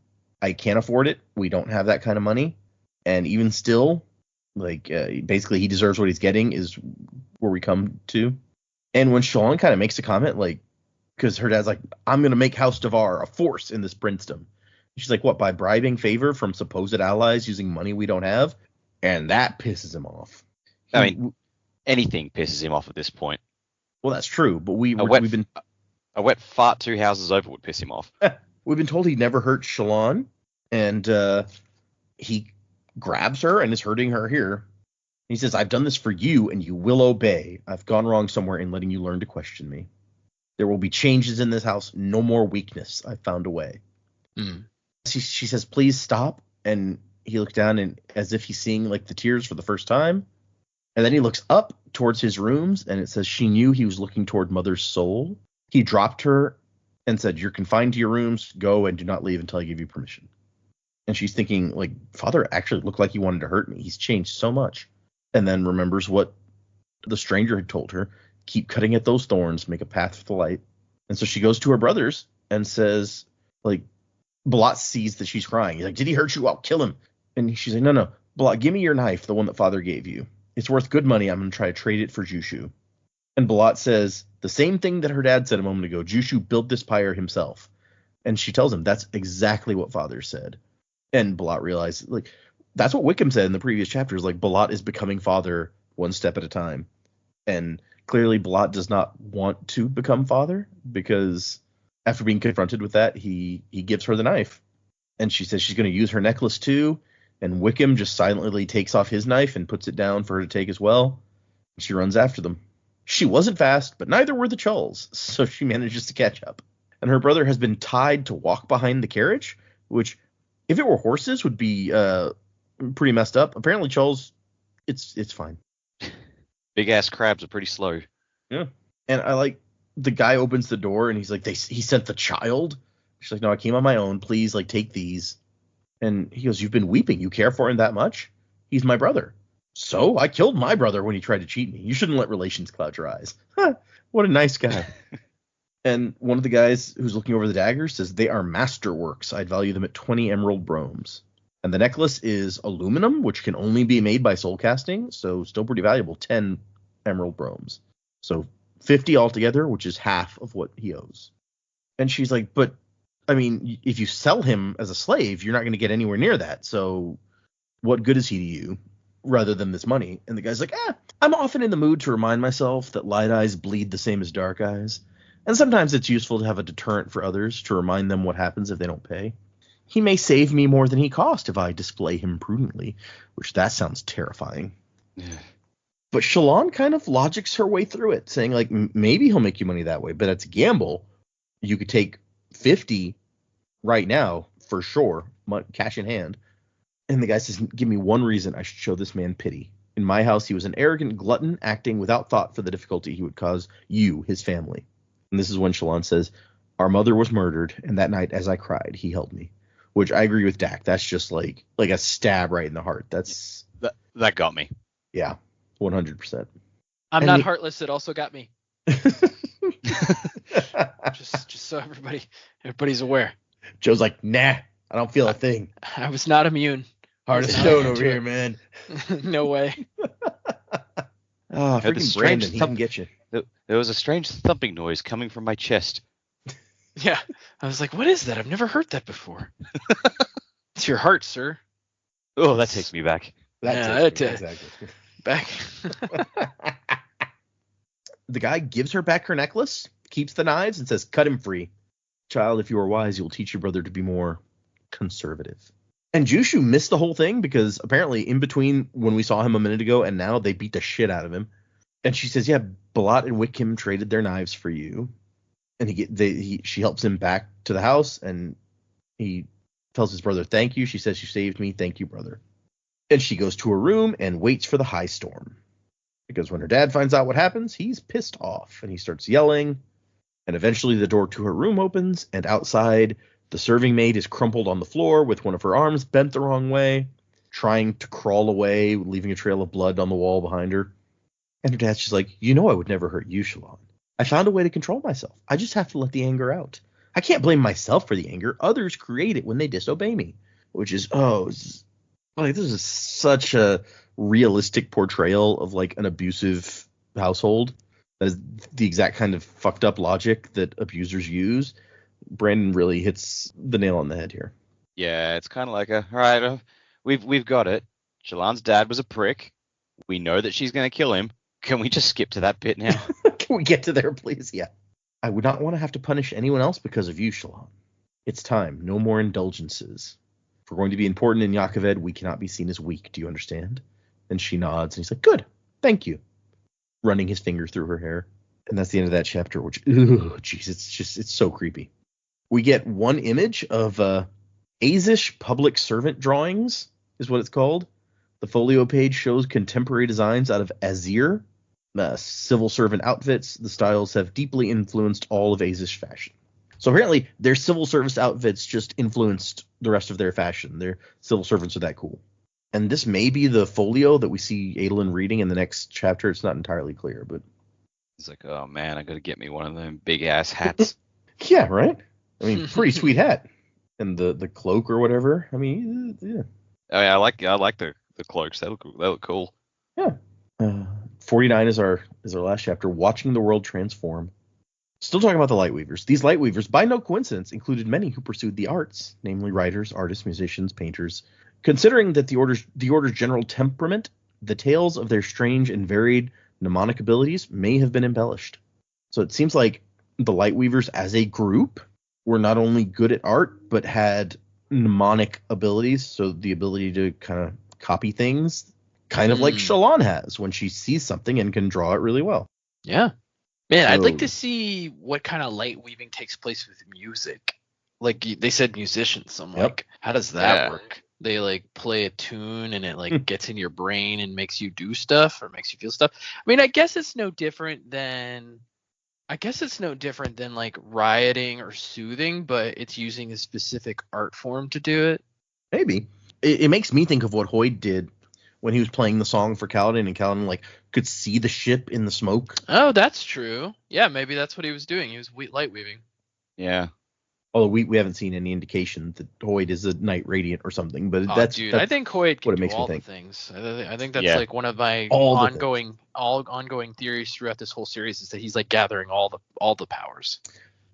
I can't afford it. We don't have that kind of money. And even still, like, basically he deserves what he's getting is where we come to. And when Shallan kind of makes a comment, like, because her dad's like, I'm going to make House Devar a force in this princedom. She's like, what, by bribing favor from supposed allies using money we don't have? And that pisses him off. I mean, anything pisses him off at this point. Well, that's true, but we've been a wet fart 2 houses over would piss him off. We've been told he never hurt Shallan, and he grabs her and is hurting her here. He says, I've done this for you, and you will obey. I've gone wrong somewhere in letting you learn to question me. There will be changes in this house. No more weakness. I've found a way. Mm. She says, please stop. And he looks down, and as if he's seeing like the tears for the first time. And then he looks up towards his rooms, and it says she knew he was looking toward Mother's soul. He dropped her and said, you're confined to your rooms. Go and do not leave until I give you permission. And she's thinking, like, Father actually looked like he wanted to hurt me. He's changed so much. And then remembers what the stranger had told her. Keep cutting at those thorns, make a path for the light. And so she goes to her brothers and says, like, Balat sees that she's crying. He's like, did he hurt you? I'll kill him. And she's like, no. Balat, give me your knife, the one that Father gave you. It's worth good money. I'm going to try to trade it for Jushu. And Balat says the same thing that her dad said a moment ago. Jushu built this pyre himself. And she tells him that's exactly what Father said. And Balat realized, like, that's what Wickham said in the previous chapters. Like, Balat is becoming Father one step at a time. And clearly Balat does not want to become Father, because after being confronted with that, he gives her the knife. And she says she's going to use her necklace too. And Wickham just silently takes off his knife and puts it down for her to take as well. She runs after them. She wasn't fast, but neither were the Chulls, so she manages to catch up. And her brother has been tied to walk behind the carriage, which, if it were horses, would be pretty messed up. Apparently, Chulls, it's fine. Big ass crabs are pretty slow. Yeah. And I like, the guy opens the door and he's like, he sent the child. She's like, no, I came on my own. Please, like, take these. And he goes, you've been weeping. You care for him that much? He's my brother. So I killed my brother when he tried to cheat me. You shouldn't let relations cloud your eyes. What a nice guy. And one of the guys who's looking over the daggers says, they are masterworks. I'd value them at 20 emerald bromes. And the necklace is aluminum, which can only be made by soul casting. So still pretty valuable, 10 emerald bromes. So 50 altogether, which is half of what he owes. And she's like, but I mean, if you sell him as a slave, you're not going to get anywhere near that. So what good is he to you rather than this money? And the guy's like, I'm often in the mood to remind myself that light eyes bleed the same as dark eyes. And sometimes it's useful to have a deterrent for others to remind them what happens if they don't pay. He may save me more than he cost if I display him prudently, which that sounds terrifying. Yeah. But Shallan kind of logics her way through it, saying, like, maybe he'll make you money that way, but it's a gamble. You could take 50 right now for sure, cash in hand. And the guy says, give me one reason I should show this man pity. In my house, he was an arrogant glutton, acting without thought for the difficulty he would cause you, his family. And this is when Shallan says, our mother was murdered, and that night as I cried, he held me. Which I agree with Dak. That's just like a stab right in the heart. That got me. Yeah, 100%. I'm not heartless. It also got me. just so everybody's aware. Joe's like, nah, I don't feel a thing. I was not immune. Heart of stone over here, man. No way. Oh, freaking Brandon, he can get you. There was a strange thumping noise coming from my chest. Yeah. I was like, what is that? I've never heard that before. It's your heart, sir. Oh, that takes me back. Exactly. Back. The guy gives her back her necklace, keeps the knives, and says, cut him free. Child, if you are wise, you'll teach your brother to be more conservative. And Jushu missed the whole thing because apparently in between when we saw him a minute ago and now they beat the shit out of him. And she says, yeah, Balat and Wickham traded their knives for you. And she helps him back to the house, and he tells his brother, thank you. She says, you saved me. Thank you, brother. And she goes to her room and waits for the high storm. Because when her dad finds out what happens, he's pissed off, and he starts yelling. And eventually the door to her room opens, and outside, the serving maid is crumpled on the floor with one of her arms bent the wrong way, trying to crawl away, leaving a trail of blood on the wall behind her. And her dad's just like, you know I would never hurt you, Shallan. I found a way to control myself. I just have to let the anger out. I can't blame myself for the anger. Others create it when they disobey me. Which is, this is such a realistic portrayal of like an abusive household. That is the exact kind of fucked up logic that abusers use. Brandon really hits the nail on the head here. Yeah, it's kind of like all right, we've got it. Shallan's dad was a prick. We know that she's going to kill him. Can we just skip to that bit now? Can we get to there, please? Yeah. I would not want to have to punish anyone else because of you, Shallan. It's time. No more indulgences. If we're going to be important in Yaakoved, we cannot be seen as weak. Do you understand? And she nods, and he's like, good. Thank you. Running his finger through her hair. And that's the end of that chapter, which, jeez, it's so creepy. We get one image of Azish public servant drawings, is what it's called. The folio page shows contemporary designs out of Azir, civil servant outfits. The styles have deeply influenced all of Azish fashion. So apparently their civil service outfits just influenced the rest of their fashion. Their civil servants are that cool. And this may be the folio that we see Adolin reading in the next chapter. It's not entirely clear, but He's like, oh man, I got to get me one of them big ass hats. yeah, right? I mean, pretty sweet hat. And the cloak or whatever. I mean, yeah. Oh yeah, I like the cloaks. They look cool. Yeah. 49 is our last chapter, watching the world transform. Still talking about the Lightweavers. These Lightweavers, by no coincidence, included many who pursued the arts, namely writers, artists, musicians, painters. Considering that the order's general temperament, the tales of their strange and varied mnemonic abilities may have been embellished. So it seems like the Lightweavers as a group were not only good at art, but had mnemonic abilities, so the ability to kind of copy things, kind of like Shallan has when she sees something and can draw it really well. Yeah. Man, I'd like to see what kind of light weaving takes place with music. Like they said musicians, so I'm like, how does that work? They like play a tune and it like gets in your brain and makes you do stuff or makes you feel stuff. I mean, I guess it's no different than like rioting or soothing, but it's using a specific art form to do it. Maybe. It makes me think of what Hoyd did when he was playing the song for Kaladin, and Kaladin like could see the ship in the smoke. Oh, that's true. Yeah, maybe that's what he was doing. He was light weaving. Yeah. Although we haven't seen any indication that Hoyd is a Knight Radiant or something, but that's I think Hoyd can do all the think. things. I think that's like one of my ongoing theories throughout this whole series is that he's like gathering all the powers.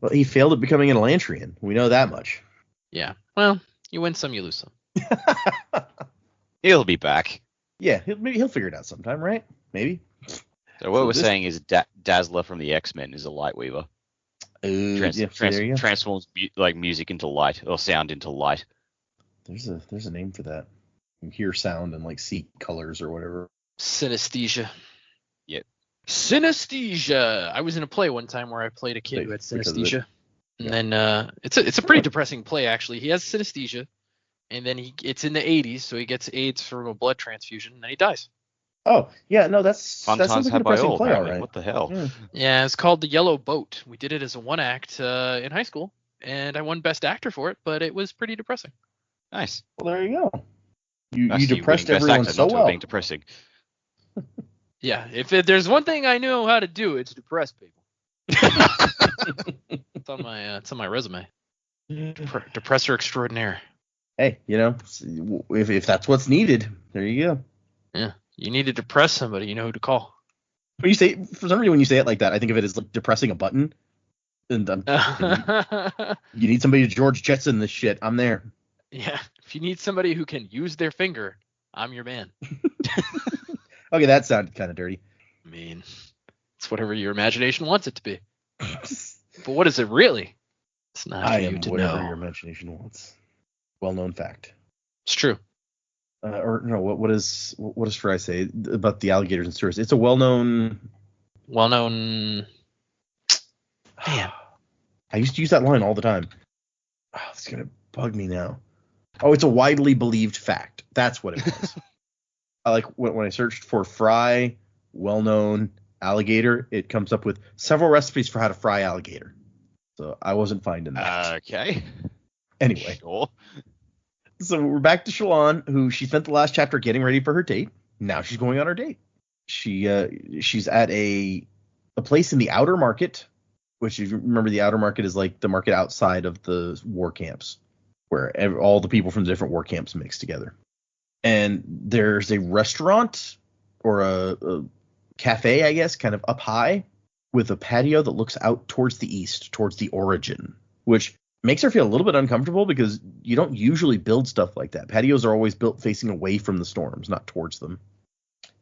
Well, he failed at becoming an Elantrian. We know that much. Yeah. Well, you win some, you lose some. He'll be back. Yeah, he'll figure it out sometime, right? Maybe. So what we're saying is Dazzler from the X-Men is a Lightweaver. Transforms like music into light or sound into light. There's a name for that. You hear sound and like see colors or whatever. Synesthesia. Yep. Synesthesia. I was in a play one time where I played a kid who had synesthesia. And then it's a pretty depressing play actually. He has synesthesia, and then it's in the 80s, so he gets AIDS from a blood transfusion, and then he dies. Oh, yeah, no, that's Fun times had by all. Right? What the hell? Yeah, it's called The Yellow Boat. We did it as a one act in high school, and I won Best Actor for it, but it was pretty depressing. Nice. Well, there you go. You depressed everyone so well. Being depressing. Yeah, if there's one thing I know how to do, it's depress people. It's on my resume. Depressor extraordinaire. Hey, if that's what's needed, there you go. Yeah. You need to depress somebody, you know who to call. For some reason, when you say it like that, I think of it as like depressing a button. And you need somebody to George Jetson this shit. I'm there. Yeah. If you need somebody who can use their finger, I'm your man. Okay, that sounded kind of dirty. I mean, it's whatever your imagination wants it to be. But what is it really? It's not for you to whatever know. Your imagination wants. Well-known fact. It's true. Or no, what does Fry say about the alligators and sewers? It's a well-known. Man. I used to use that line all the time. Oh, it's gonna bug me now. Oh, it's a widely believed fact. That's what it was. I like when I searched for fry, well-known alligator, it comes up with several recipes for how to fry alligator. So I wasn't finding that. Okay. Anyway. Sure. So we're back to Shallan, who she spent the last chapter getting ready for her date. Now she's going on her date. She's at a place in the outer market, which, if you remember, the outer market is like the market outside of the war camps, where all the people from the different war camps mix together. And there's a restaurant or a cafe, I guess, kind of up high with a patio that looks out towards the east, towards the origin, which makes her feel a little bit uncomfortable because, you don't usually build stuff like that. Patios are always built facing away from the storms, not towards them.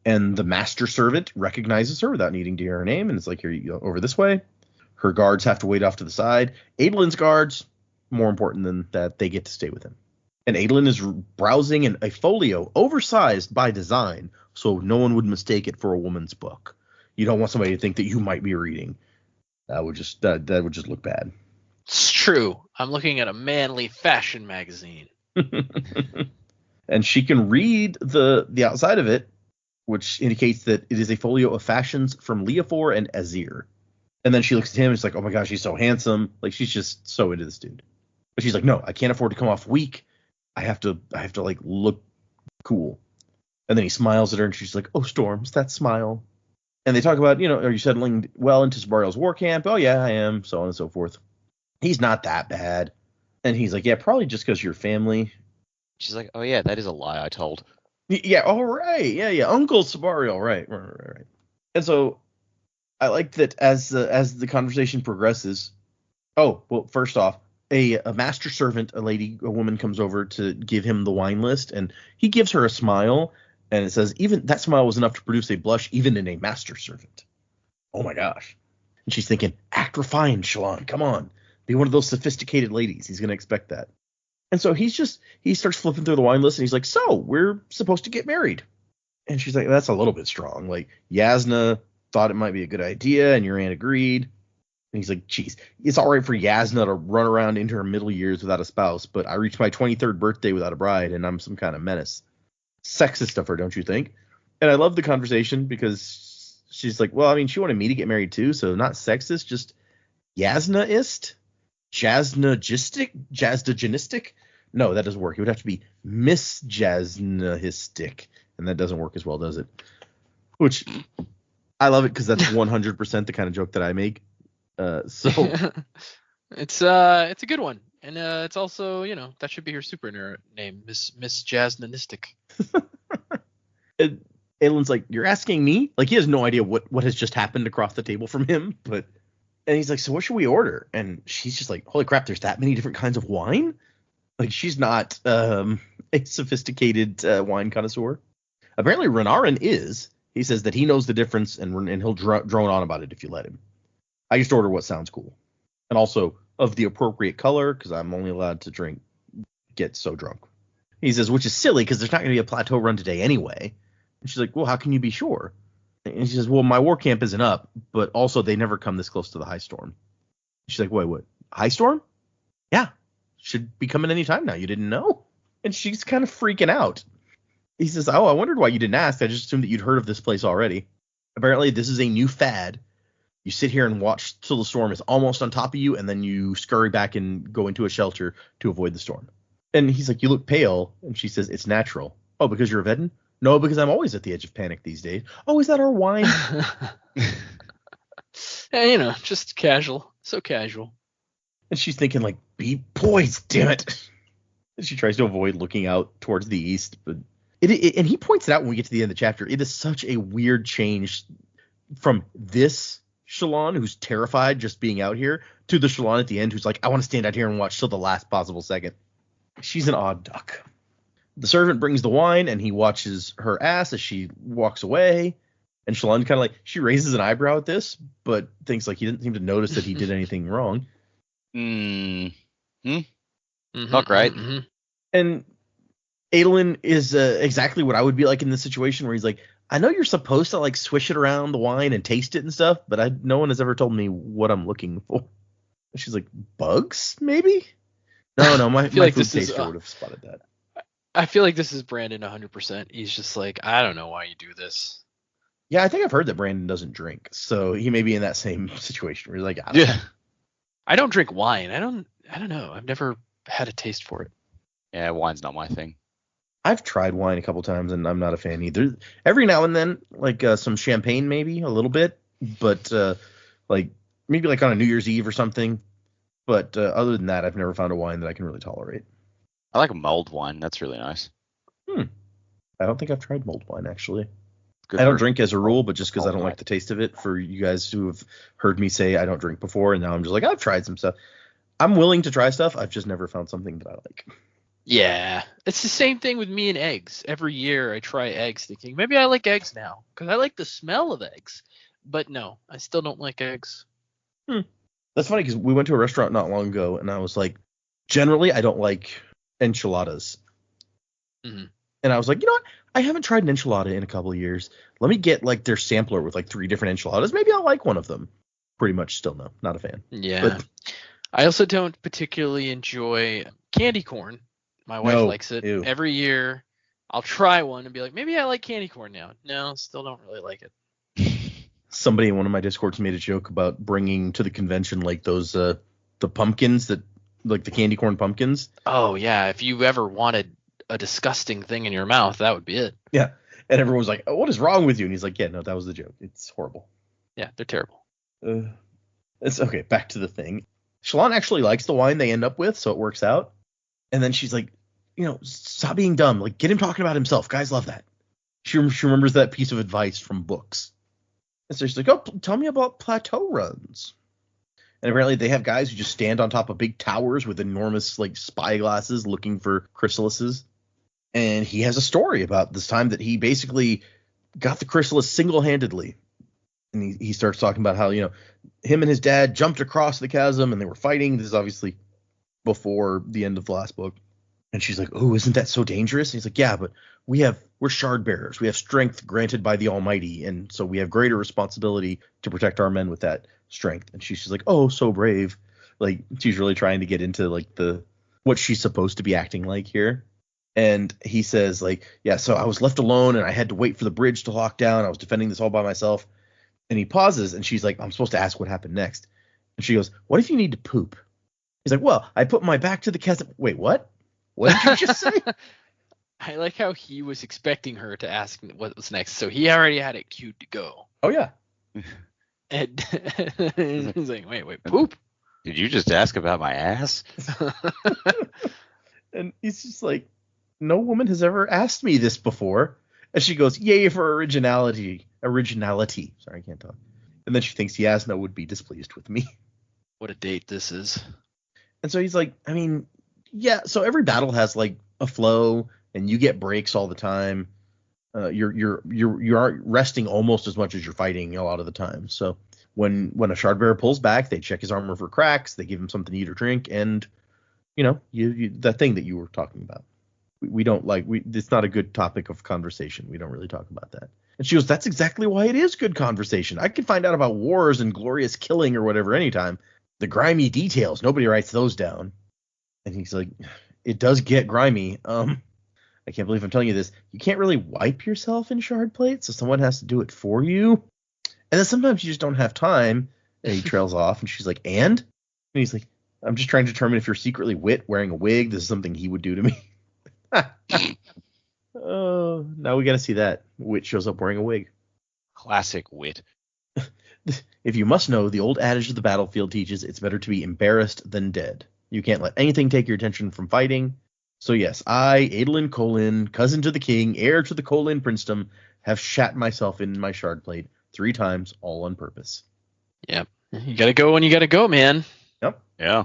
And the master servant recognizes her without needing to hear her name, and it's like, here you go, over this way. Her guards have to wait off to the side. Adelin's guards, more important than that, they get to stay with him. And Adelin is browsing in a folio, oversized by design, so no one would mistake it for a woman's book. You don't want somebody to think that you might be reading. That would just look bad. It's true. I'm looking at a manly fashion magazine. And she can read the outside of it, which indicates that it is a folio of fashions from Leofor and Azir. And then she looks at him and it's like, oh my gosh, he's so handsome. Like, she's just so into this dude. But she's like, no, I can't afford to come off weak. I have to like look cool. And then he smiles at her and she's like, oh, Storms, that smile. And they talk about, are you settling well into Sabariel's war camp? Oh yeah, I am. So on and so forth. He's not that bad. And he's like, yeah, probably just because you're family. She's like, oh yeah, that is a lie I told. Yeah, all right. Yeah. Uncle Sabariel, right. And so I like that as the conversation progresses. Oh, well, first off, a master servant, a woman comes over to give him the wine list, and he gives her a smile, and it says, even that smile was enough to produce a blush even in a master servant. Oh my gosh. And she's thinking, act refined, Shallan, come on. Be one of those sophisticated ladies. He's going to expect that. And so he starts flipping through the wine list, and he's like, so we're supposed to get married. And she's like, that's a little bit strong. Like, Yasna thought it might be a good idea, and your aunt agreed. And he's like, geez, it's all right for Yasna to run around into her middle years without a spouse, but I reached my 23rd birthday without a bride, and I'm some kind of menace. Sexist of her, don't you think? And I love the conversation because she's like, well, I mean, she wanted me to get married too, so not sexist, just Yasnaist? Jasnagistic? No, that doesn't work. It would have to be misjasnahistic, and that doesn't work as well, does it? Which I love it because that's 100% the kind of joke that I make. So it's a good one, and it's also, that should be her super name, Miss Jasnanistic. And Aelin's like, you're asking me? Like, he has no idea what has just happened across the table from him, and he's like, so what should we order? And she's just like, holy crap, there's that many different kinds of wine? Like, she's not a sophisticated wine connoisseur. Apparently Renarin is. He says that he knows the difference, and he'll drone on about it if you let him. I just order what sounds cool. And also of the appropriate color, because I'm only allowed to get so drunk. He says, which is silly, because there's not going to be a plateau run today anyway. And she's like, well, how can you be sure? And she says, well, my war camp isn't up, but also they never come this close to the high storm. She's like, wait, what? High storm? Yeah. Should be coming any time now. You didn't know? And she's kind of freaking out. He says, oh, I wondered why you didn't ask. I just assumed that you'd heard of this place already. Apparently, this is a new fad. You sit here and watch till the storm is almost on top of you, and then you scurry back and go into a shelter to avoid the storm. And he's like, you look pale. And she says, it's natural. Oh, because you're a Vedden? No, because I'm always at the edge of panic these days. Oh, is that our wine? Yeah, just casual. So casual. And she's thinking, like, be poised, damn it. And she tries to avoid looking out towards the east. But and he points it out when we get to the end of the chapter. It is such a weird change from this Shallan, who's terrified just being out here, to the Shallan at the end who's like, I want to stand out here and watch till the last possible second. She's an odd duck. The servant brings the wine, and he watches her ass as she walks away. And Shallan kind of like, she raises an eyebrow at this, but thinks like he didn't seem to notice that he did anything wrong. Not great. Mm-hmm. And Adelin is exactly what I would be like in this situation where he's like, I know you're supposed to like swish it around the wine and taste it and stuff, but no one has ever told me what I'm looking for. And she's like, bugs, maybe? No, my food taster would have spotted that. I feel like this is Brandon 100%. He's just like, I don't know why you do this. Yeah, I think I've heard that Brandon doesn't drink, so he may be in that same situation where he's like, I don't know. I don't drink wine. I don't know. I've never had a taste for it. Yeah, wine's not my thing. I've tried wine a couple times, and I'm not a fan either. Every now and then, like some champagne maybe, a little bit, but like maybe like on a New Year's Eve or something. But other than that, I've never found a wine that I can really tolerate. I like a mulled wine. That's really nice. I don't think I've tried mulled wine, actually. I don't drink as a rule, but just because I don't like the taste of it. For you guys who have heard me say I don't drink before, and now I'm just like, I've tried some stuff. I'm willing to try stuff. I've just never found something that I like. Yeah, it's the same thing with me and eggs. Every year I try eggs, thinking maybe I like eggs now because I like the smell of eggs. But no, I still don't like eggs. That's funny because we went to a restaurant not long ago, and I was like, generally I don't like enchiladas. Mm-hmm. And I was like, you know what? I haven't tried an enchilada in a couple of years. Let me get like their sampler with like 3 different enchiladas. Maybe I'll like one of them. Pretty much still no, not a fan. Yeah. But I also don't particularly enjoy candy corn. My wife likes it. Ew. Every year I'll try one and be like, maybe I like candy corn now. No, still don't really like it. Somebody in one of my Discords made a joke about bringing to the convention like those the pumpkins that like the candy corn pumpkins. Oh yeah, if you ever wanted a disgusting thing in your mouth, that would be it. Yeah. And everyone was like, oh, what is wrong with you? And he's like, yeah, no, that was the joke. It's horrible. Yeah, they're terrible. It's okay. Back to the thing. Shalon actually likes the wine they end up with, so it works out. And then she's like, you know, stop being dumb. Like, get him talking about himself. Guys love that. She remembers that piece of advice from books. And so she's like, oh, tell me about plateau runs. And apparently they have guys who just stand on top of big towers with enormous, like, spyglasses looking for chrysalises. And he has a story about this time that he basically got the chrysalis single-handedly. And he starts talking about how, you know, him and his dad jumped across the chasm and they were fighting. This is obviously before the end of the last book. And she's like, oh, isn't that so dangerous? And he's like, yeah, but we're shard bearers. We have strength granted by the Almighty. And so we have greater responsibility to protect our men with that strength. And she's like, oh, so brave. Like, she's really trying to get into like what she's supposed to be acting like here. And he says like, yeah, so I was left alone and I had to wait for the bridge to lock down. I was defending this all by myself. And he pauses and she's like, I'm supposed to ask what happened next. And she goes, what if you need to poop? He's like, well, I put my back to the chasm. Wait, what? What did you just say? I like how he was expecting her to ask what was next, so he already had it queued to go. Oh, yeah. And he's like, wait, poop? Did you just ask about my ass? And he's just like, no woman has ever asked me this before. And she goes, yay for originality. Sorry, I can't talk. And then she thinks Yasna would be displeased with me. What a date this is. And so he's like, I mean, yeah, so every battle has like a flow and you get breaks all the time. You aren't resting almost as much as you're fighting a lot of the time. So when a shard bearer pulls back, they check his armor for cracks, they give him something to eat or drink, and you know, you that thing that you were talking about. We don't like it's not a good topic of conversation. We don't really talk about that. And she goes, that's exactly why it is good conversation. I can find out about wars and glorious killing or whatever anytime. The grimy details, nobody writes those down. And he's like, it does get grimy. I can't believe I'm telling you this. You can't really wipe yourself in shard plate, so someone has to do it for you. And then sometimes you just don't have time. And he trails off, and she's like, and he's like, I'm just trying to determine if you're secretly Wit wearing a wig. This is something he would do to me. Oh, now we got to see that. Wit shows up wearing a wig. Classic Wit. If you must know, the old adage of the battlefield teaches it's better to be embarrassed than dead. You can't let anything take your attention from fighting. So yes, I, Adolin Colin, cousin to the king, heir to the Colin princedom, have shat myself in my shard plate 3 times, all on purpose. Yep. You gotta go when you gotta go, man. Yep. Yeah.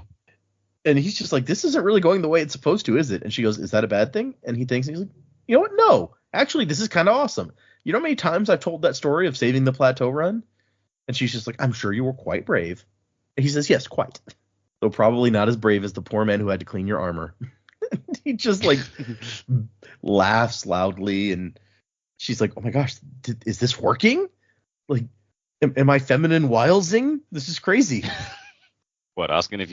And he's just like, this isn't really going the way it's supposed to, is it? And she goes, is that a bad thing? And he thinks, and he's like, you know what? No. Actually, this is kind of awesome. You know how many times I've told that story of saving the plateau run? And she's just like, I'm sure you were quite brave. And he says, yes, quite. Though probably not as brave as the poor man who had to clean your armor. He just like laughs loudly, and she's like, oh my gosh, is this working? Like, am I feminine wildsing? This is crazy. What, asking if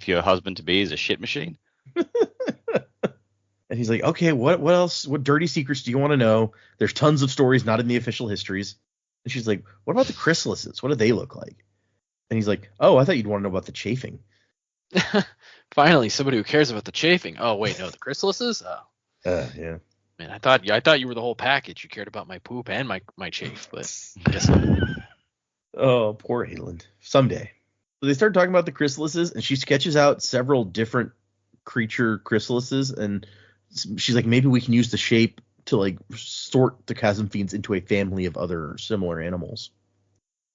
your husband to be is a shit machine? And he's like, okay, what else? What dirty secrets do you want to know? There's tons of stories not in the official histories. And she's like, what about the chrysalises? What do they look like? And he's like, oh, I thought you'd want to know about the chafing. Finally, somebody who cares about the chafing. Oh wait, no, the chrysalises. Oh, Yeah. man, I thought you were the whole package. You cared about my poop and my chafe, but I guess not. Oh, poor Adolin. Someday. So they start talking about the chrysalises, and she sketches out several different creature chrysalises, and she's like, maybe we can use the shape to like sort the chasm fiends into a family of other similar animals.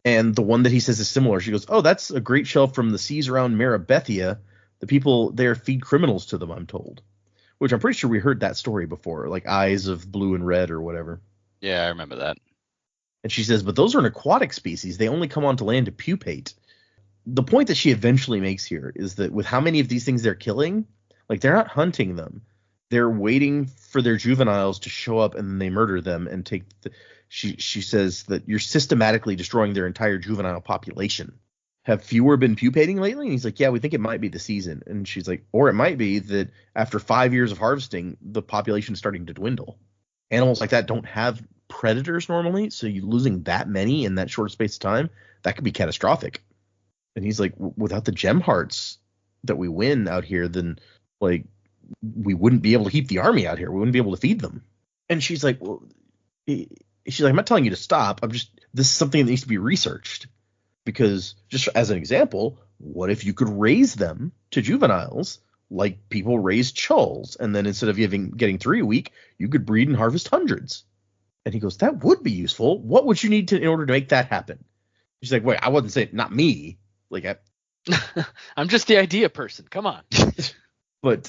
And the one that he says is similar, she goes, oh, that's a great shell from the seas around Marabethia. The people there feed criminals to them, I'm told. which I'm pretty sure we heard that story before, like eyes of blue and red or whatever. Yeah, I remember that. And she says, but those are an aquatic species. They only come onto land to pupate. The point that she eventually makes here is that with how many of these things they're killing, like they're not hunting them. They're waiting for their juveniles to show up and then they murder them and take she says that you're systematically destroying their entire juvenile population. Have fewer been pupating lately? And he's like, yeah, we think it might be the season. And she's like, or it might be that after 5 years of harvesting, the population is starting to dwindle. Animals like that don't have predators normally, so you losing that many in that short space of time, that could be catastrophic. And he's like, without the gem hearts that we win out here, then like we wouldn't be able to keep the army out here. We wouldn't be able to feed them. And she's like, well, she's like, I'm not telling you to stop. This is something that needs to be researched. Because just as an example, what if you could raise them to juveniles like people raise chulls, and then instead of getting 3 a week, you could breed and harvest hundreds? And he goes, that would be useful. What would you need in order to make that happen? She's like, wait, I wasn't saying not me. Like I'm just the idea person. Come on. But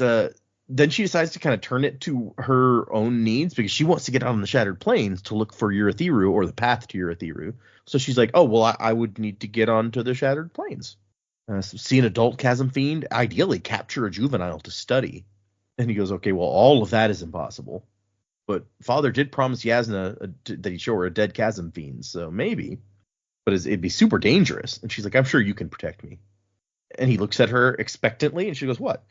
then she decides to kind of turn it to her own needs because she wants to get out on the Shattered Plains to look for Urithiru or the path to Urithiru. So she's like, oh, well, I would need to get onto the Shattered Plains. See an adult chasm fiend, ideally capture a juvenile to study. And he goes, okay, well, all of that is impossible. But Father did promise Yasna that he'd show her a dead chasm fiend, so maybe. But it'd be super dangerous. And she's like, I'm sure you can protect me. And he looks at her expectantly, and she goes, what?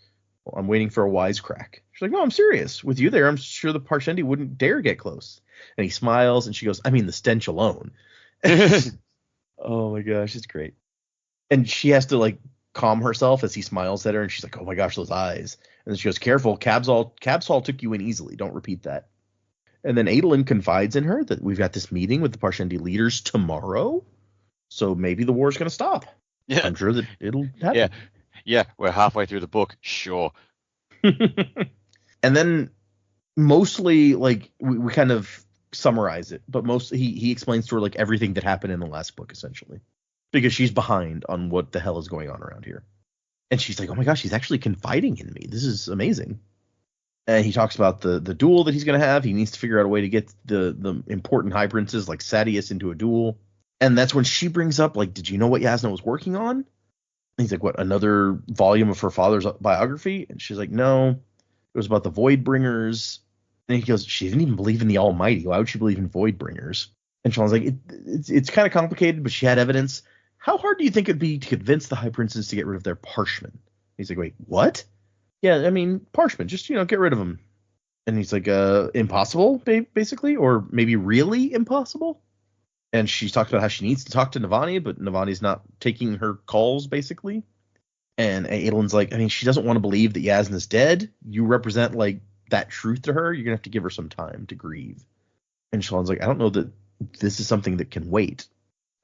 Well, I'm waiting for a wisecrack. She's like, no, I'm serious. With you there, I'm sure the Parshendi wouldn't dare get close. And he smiles, and she goes, I mean, the stench alone. Oh, my gosh, it's great. And she has to, like, calm herself as he smiles at her, and she's like, oh, my gosh, those eyes. And then she goes, careful, Cabsall took you in easily. Don't repeat that. And then Adolin confides in her that we've got this meeting with the Parshendi leaders tomorrow, so maybe the war's going to stop. Yeah. I'm sure that it'll happen. Yeah, we're halfway through the book. Sure. And then mostly, like, we kind of summarize it, but mostly he explains to her, like, everything that happened in the last book, essentially. Because she's behind on what the hell is going on around here. And she's like, oh my gosh, he's actually confiding in me. This is amazing. And he talks about the duel that he's going to have. He needs to figure out a way to get the important high princes like Sadius into a duel. And that's when she brings up, like, did you know what Yasna was working on? And he's like, what, another volume of her father's biography? And she's like, no, it was about the Voidbringers. And he goes, she didn't even believe in the Almighty. Why would she believe in Voidbringers? And Sean's like, it's kind of complicated, but she had evidence. How hard do you think it'd be to convince the high princes to get rid of their parshmen? He's like, wait, what? Yeah, I mean, parshmen, just, get rid of them. And he's like, impossible, basically, or maybe really impossible. And she talks about how she needs to talk to Navani, but Navani's not taking her calls, basically. And Adolin's like, I mean, she doesn't want to believe that Yasna's dead. You represent, like, that truth to her. You're going to have to give her some time to grieve. And Shallan's like, I don't know that this is something that can wait.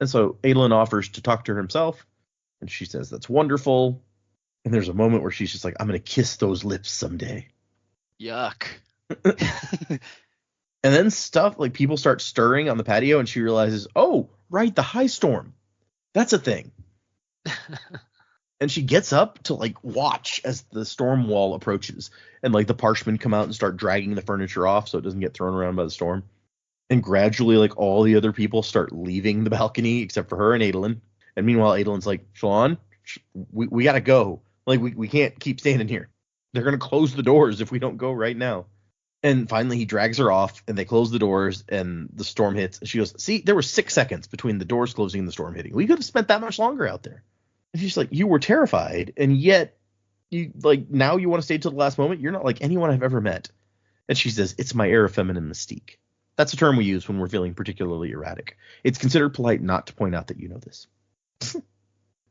And so Adolin offers to talk to her himself. And she says, that's wonderful. And there's a moment where she's just like, I'm going to kiss those lips someday. Yuck. And then stuff, like, people start stirring on the patio, and she realizes, oh, right, the high storm. That's a thing. And she gets up to, like, watch as the storm wall approaches. And, like, the parshmen come out and start dragging the furniture off so it doesn't get thrown around by the storm. And gradually, like, all the other people start leaving the balcony except for her and Adolin. And meanwhile, Adolin's like, Shallan, we got to go. Like, we can't keep standing here. They're going to close the doors if we don't go right now. And finally, he drags her off, and they close the doors, and the storm hits. And she goes, see, there were 6 seconds between the doors closing and the storm hitting. We could have spent that much longer out there. And she's like, you were terrified, and yet, you like, now you want to stay till the last moment? You're not like anyone I've ever met. And she says, it's my air of feminine mystique. That's a term we use when we're feeling particularly erratic. It's considered polite not to point out that you know this.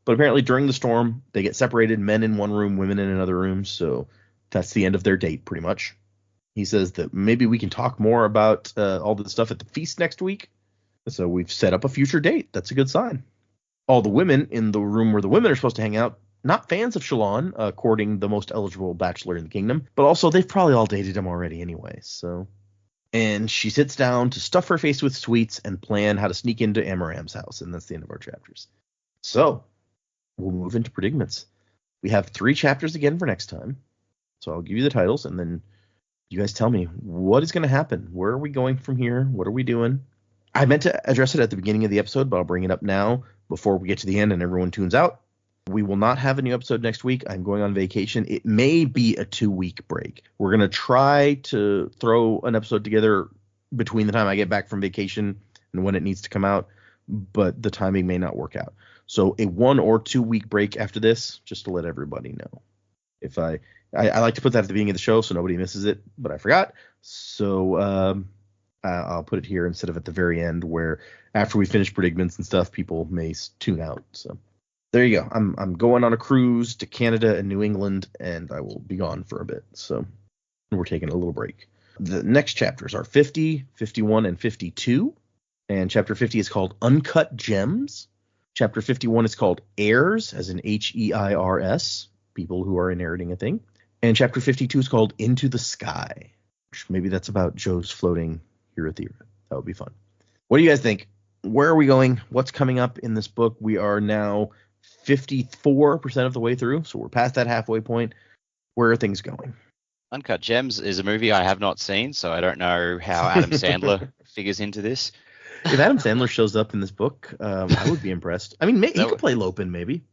But apparently during the storm, they get separated, men in one room, women in another room. So that's the end of their date, pretty much. He says that maybe we can talk more about all the stuff at the feast next week. So we've set up a future date. That's a good sign. All the women in the room where the women are supposed to hang out, not fans of Shallan, courting the most eligible bachelor in the kingdom, but also they've probably all dated him already anyway. So, and she sits down to stuff her face with sweets and plan how to sneak into Amaram's house. And that's the end of our chapters. So we'll move into predicaments. We have 3 chapters again for next time. So I'll give you the titles, and then you guys tell me what is going to happen. Where are we going from here? What are we doing? I meant to address it at the beginning of the episode, but I'll bring it up now before we get to the end and everyone tunes out. We will not have a new episode next week. I'm going on vacation. It may be a 2-week break. We're going to try to throw an episode together between the time I get back from vacation and when it needs to come out, but the timing may not work out. So a 1 or 2 week break after this, just to let everybody know. If I like to put that at the beginning of the show so nobody misses it, but I forgot. So I'll put it here instead of at the very end, where after we finish predicaments and stuff, people may tune out. So there you go. I'm going on a cruise to Canada and New England, and I will be gone for a bit. So we're taking a little break. The next chapters are 50, 51, and 52. And chapter 50 is called Uncut Gems. Chapter 51 is called Heirs, as in Heirs, people who are inheriting a thing. And chapter 52 is called Into the Sky. Maybe that's about Joe's floating here at the Earth. That would be fun. What do you guys think? Where are we going? What's coming up in this book? We are now 54% of the way through, so we're past that halfway point. Where are things going? Uncut Gems is a movie I have not seen, so I don't know how Adam Sandler figures into this. If Adam Sandler shows up in this book, I would be impressed. I mean, he could play Lopin, maybe.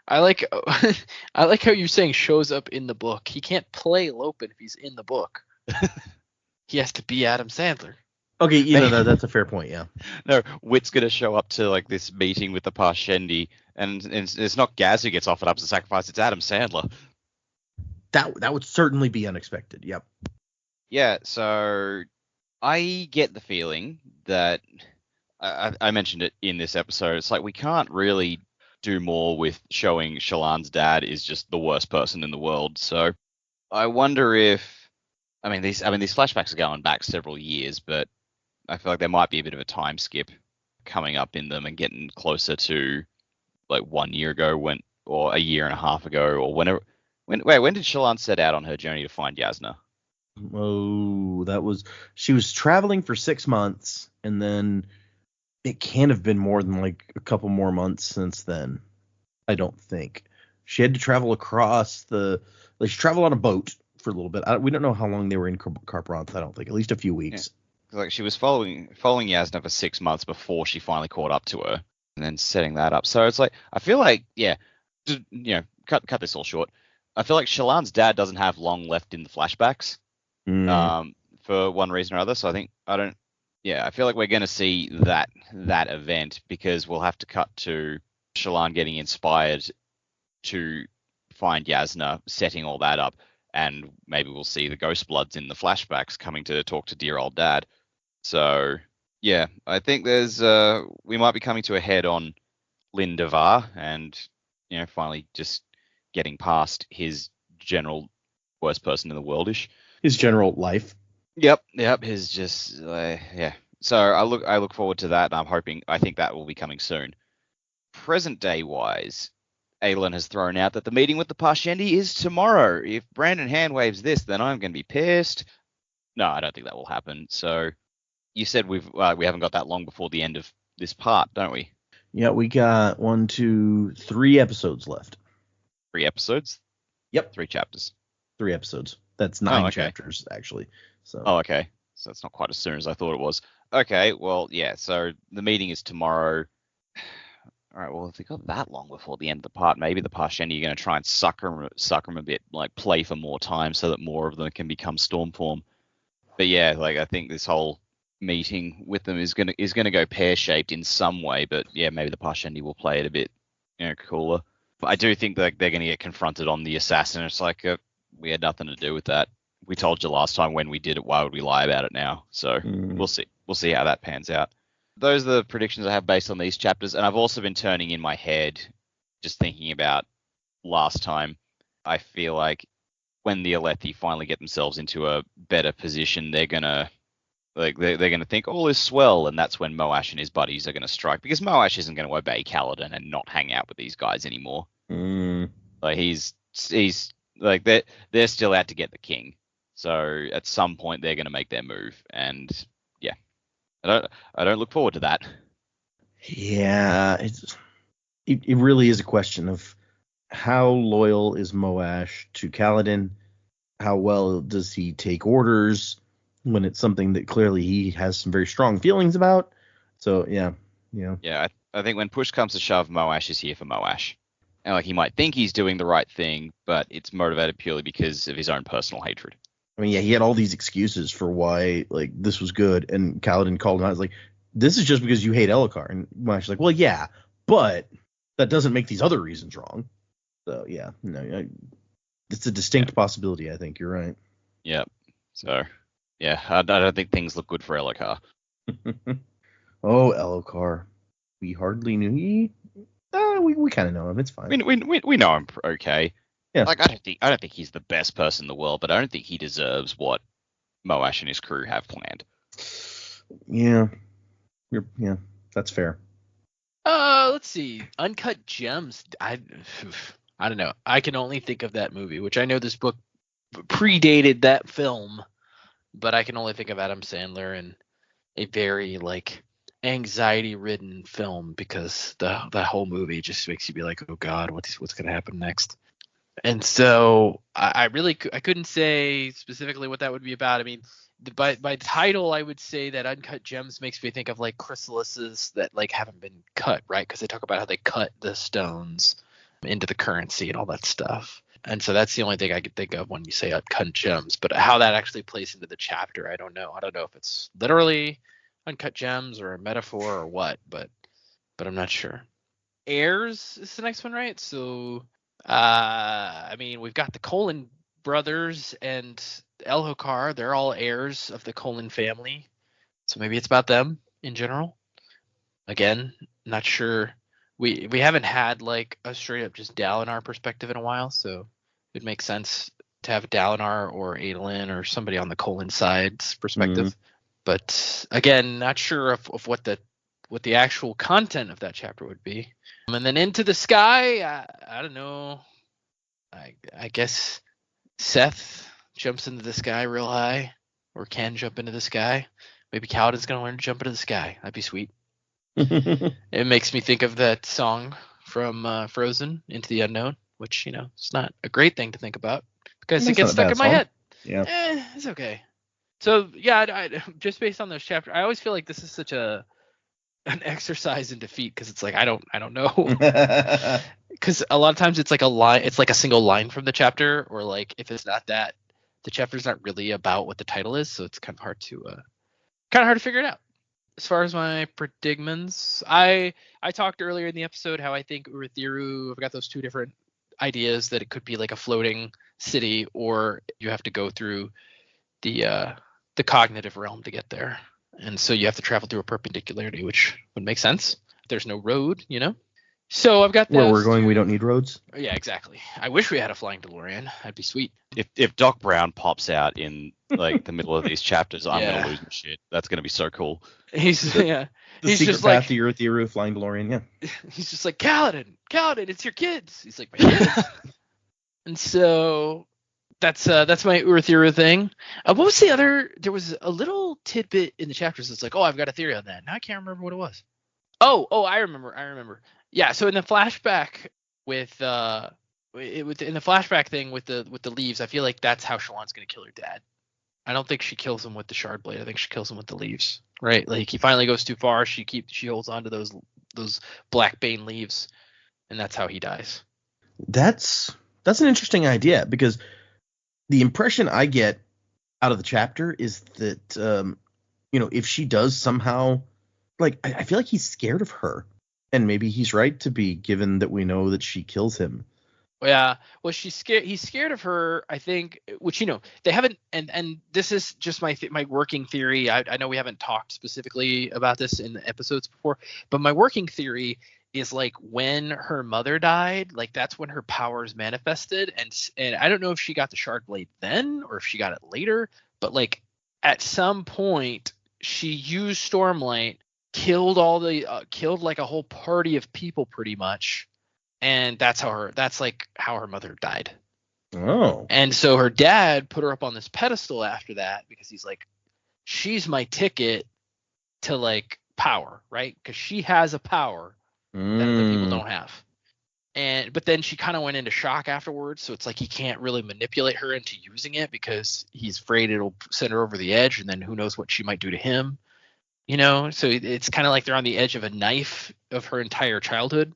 I like how you're saying shows up in the book. He can't play Lopin if he's in the book. He has to be Adam Sandler. Okay, that's a fair point, yeah. No, Wit's going to show up to like this meeting with the Parshendi, and it's not Gaz who gets offered up as a sacrifice, it's Adam Sandler. That would certainly be unexpected, yep. Yeah, so I get the feeling that, I mentioned it in this episode, it's like we can't really do more with showing Shallan's dad is just the worst person in the world. So I wonder if, these flashbacks are going back several years, but I feel like there might be a bit of a time skip coming up in them and getting closer to like 1 year ago or a year and a half ago, or whenever. When did Shallan set out on her journey to find Yasna? Oh, she was traveling for 6 months, and then it can't have been more than like a couple more months since then. I don't think. She had to travel across she traveled on a boat for a little bit. We don't know how long they were in Carpronth. I don't think, at least a few weeks. Yeah. Like she was following Yasna for 6 months before she finally caught up to her, and then setting that up. So it's like, I feel like, cut this all short. I feel like Shallan's dad doesn't have long left in the flashbacks, for one reason or other. So I feel like we're going to see that event, because we'll have to cut to Shallan getting inspired to find Yasna, setting all that up, and maybe we'll see the Ghost Bloods in the flashbacks coming to talk to dear old dad. So yeah, I think we might be coming to a head on Lynn Devar, and finally just getting past his general worst person in the world-ish. His general life. Yep. His just yeah. So I look forward to that, and I think that will be coming soon. Present day wise, Aelin has thrown out that the meeting with the Parshendi is tomorrow. If Brandon hand waves this, then I'm going to be pissed. No, I don't think that will happen. So you said we haven't got that long before the end of this part, don't we? Yeah, we got 1, 2, 3 episodes left. 3 episodes? Yep. 3 chapters. 3 episodes. That's 9 chapters, actually. So. Oh, okay. So it's not quite as soon as I thought it was. Okay, well, yeah, so the meeting is tomorrow. All right, well, if they got that long before the end of the part, maybe the Parshendi are going to try and sucker them a bit, like play for more time so that more of them can become Stormform. But yeah, like I think this whole meeting with them is gonna go pear-shaped in some way, but yeah, maybe the Parshendi will play it a bit cooler. But I do think that they're going to get confronted on the assassin. It's like we had nothing to do with that. We told you last time when we did it. Why would we lie about it now? So we'll see. We'll see how that pans out. Those are the predictions I have based on these chapters, and I've also been turning in my head, just thinking about last time. I feel like when the Alethi finally get themselves into a better position, they're gonna think all is swell, and that's when Moash and his buddies are gonna strike, because Moash isn't gonna obey Kaladin and not hang out with these guys anymore. Like he's like they're still out to get the king. So at some point they're gonna make their move, and yeah, I don't look forward to that. Yeah, it really is a question of how loyal is Moash to Kaladin, how well does he take orders when it's something that clearly he has some very strong feelings about. So yeah. Yeah, I think when push comes to shove, Moash is here for Moash. And like he might think he's doing the right thing, but it's motivated purely because of his own personal hatred. I mean, yeah, he had all these excuses for why like this was good, and Kaladin called him out. He's like, "This is just because you hate Elhokar." And Moash is like, "Well, yeah, but that doesn't make these other reasons wrong." So yeah, no, it's a distinct possibility. I think you're right. Yep. So yeah, I don't think things look good for Elhokar. Oh, Elhokar, we hardly knew ye. We kind of know him. It's fine. We know him okay. Yeah. Like I don't think he's the best person in the world, but I don't think he deserves what Moash and his crew have planned. Yeah. Yeah, that's fair. Let's see. Uncut Gems. I don't know. I can only think of that movie, which I know this book predated that film, but I can only think of Adam Sandler and a very like anxiety-ridden film because the whole movie just makes you be like, oh God, what's going to happen next? And so I couldn't say specifically what that would be about. I mean, by title, I would say that Uncut Gems makes me think of like chrysalises that like haven't been cut, right? Because they talk about how they cut the stones into the currency and all that stuff. And so that's the only thing I could think of when you say Uncut Gems. But how that actually plays into the chapter, I don't know. I don't know if it's literally Uncut Gems or a metaphor or what, but I'm not sure. Heirs is the next one, right? So I mean, we've got the Colin brothers and Elhokar. They're all heirs of the Colin family. So maybe it's about them in general. Again, not sure. We haven't had like a straight up just Dalinar perspective in a while, so it makes sense to have Dalinar or Adolin or somebody on the Colin side's perspective. Mm-hmm. But again, not sure of what the actual content of that chapter would be. And then Into the Sky, I don't know. I guess Seth jumps into the sky real high, or can jump into the sky. Maybe Kaladin's gonna learn to jump into the sky. That'd be sweet. It makes me think of that song from Frozen, Into the Unknown, which it's not a great thing to think about because it gets stuck in my head. Yeah, it's okay. So yeah, I just based on those chapters, I always feel like this is such an exercise in defeat because it's like I don't know. Because a lot of times it's like a line, it's like a single line from the chapter, or like if it's not that, the chapter's not really about what the title is, so it's kind of hard to figure it out. As far as my predicaments, I talked earlier in the episode how I think Urithiru, I've got those two different ideas that it could be like a floating city, or you have to go through the cognitive realm to get there, and so you have to travel through a perpendicularity, which would make sense. There's no road, So I've got where we're going, we don't need roads. Yeah, exactly. I wish we had a flying DeLorean. That'd be sweet. If Doc Brown pops out in like the middle of these chapters, I'm gonna lose my shit. That's gonna be so cool. He's the he's secret just path like to Urithiru flying DeLorean. Yeah. He's just like Kaladin, it's your kids. He's like my kids. And so that's my Urithiru thing. What was the other? There was a little tidbit in the chapters that's like, oh, I've got a theory on that. Now I can't remember what it was. Oh, I remember. Yeah, so in the flashback with in the flashback thing with the leaves, I feel like that's how Shallan's gonna kill her dad. I don't think she kills him with the shard blade. I think she kills him with the leaves. Right? Like he finally goes too far. She holds on to those black bane leaves, and that's how he dies. That's an interesting idea because the impression I get out of the chapter is that if she does somehow, like I feel like he's scared of her. And maybe he's right to be, given that we know that she kills him. Yeah, well, she's scared. He's scared of her, I think. Which they haven't. And this is just my working theory. I know we haven't talked specifically about this in the episodes before, but my working theory is like when her mother died, like that's when her powers manifested, and I don't know if she got the shard blade then or if she got it later, but like at some point she used Stormlight. Killed like a whole party of people pretty much, and that's how her mother died. Oh. And so her dad put her up on this pedestal after that because he's like, she's my ticket to like power, right? Because she has a power that other people don't have. But then she kind of went into shock afterwards, so it's like he can't really manipulate her into using it because he's afraid it'll send her over the edge, and then who knows what she might do to him, so it's kind of like they're on the edge of a knife of her entire childhood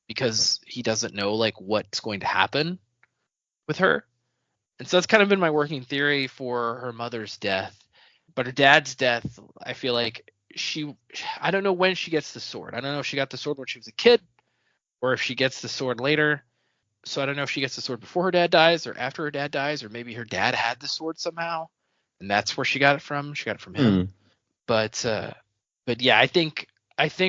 because he doesn't know like what's going to happen with her. And so that's kind of been my working theory for her mother's death. But her dad's death, I feel like I don't know when she gets the sword. I don't know if she got the sword when she was a kid or if she gets the sword later. So I don't know if she gets the sword before her dad dies or after her dad dies, or maybe her dad had the sword somehow and that's where she got it from. She got it from him. But yeah, I think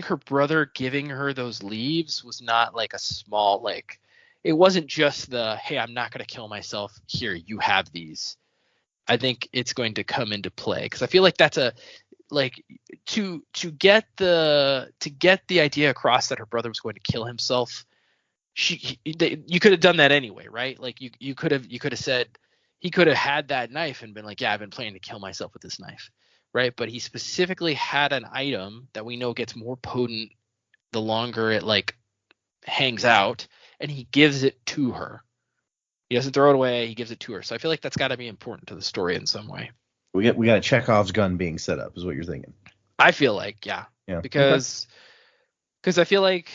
her brother giving her those leaves was not like a small, like, it wasn't just the, hey, I'm not going to kill myself. Here, you have these. I think it's going to come into play because I feel like that's to get the idea across that her brother was going to kill himself. You could have done that anyway, right? Like you could have said he could have had that knife and been like, yeah, I've been planning to kill myself with this knife, right? But he specifically had an item that we know gets more potent the longer it like hangs out, and he gives it to her. He doesn't throw it away. He gives it to her. So I feel like that's got to be important to the story in some way. We got a Chekhov's gun being set up, is what you're thinking. I feel like, yeah. Because I feel like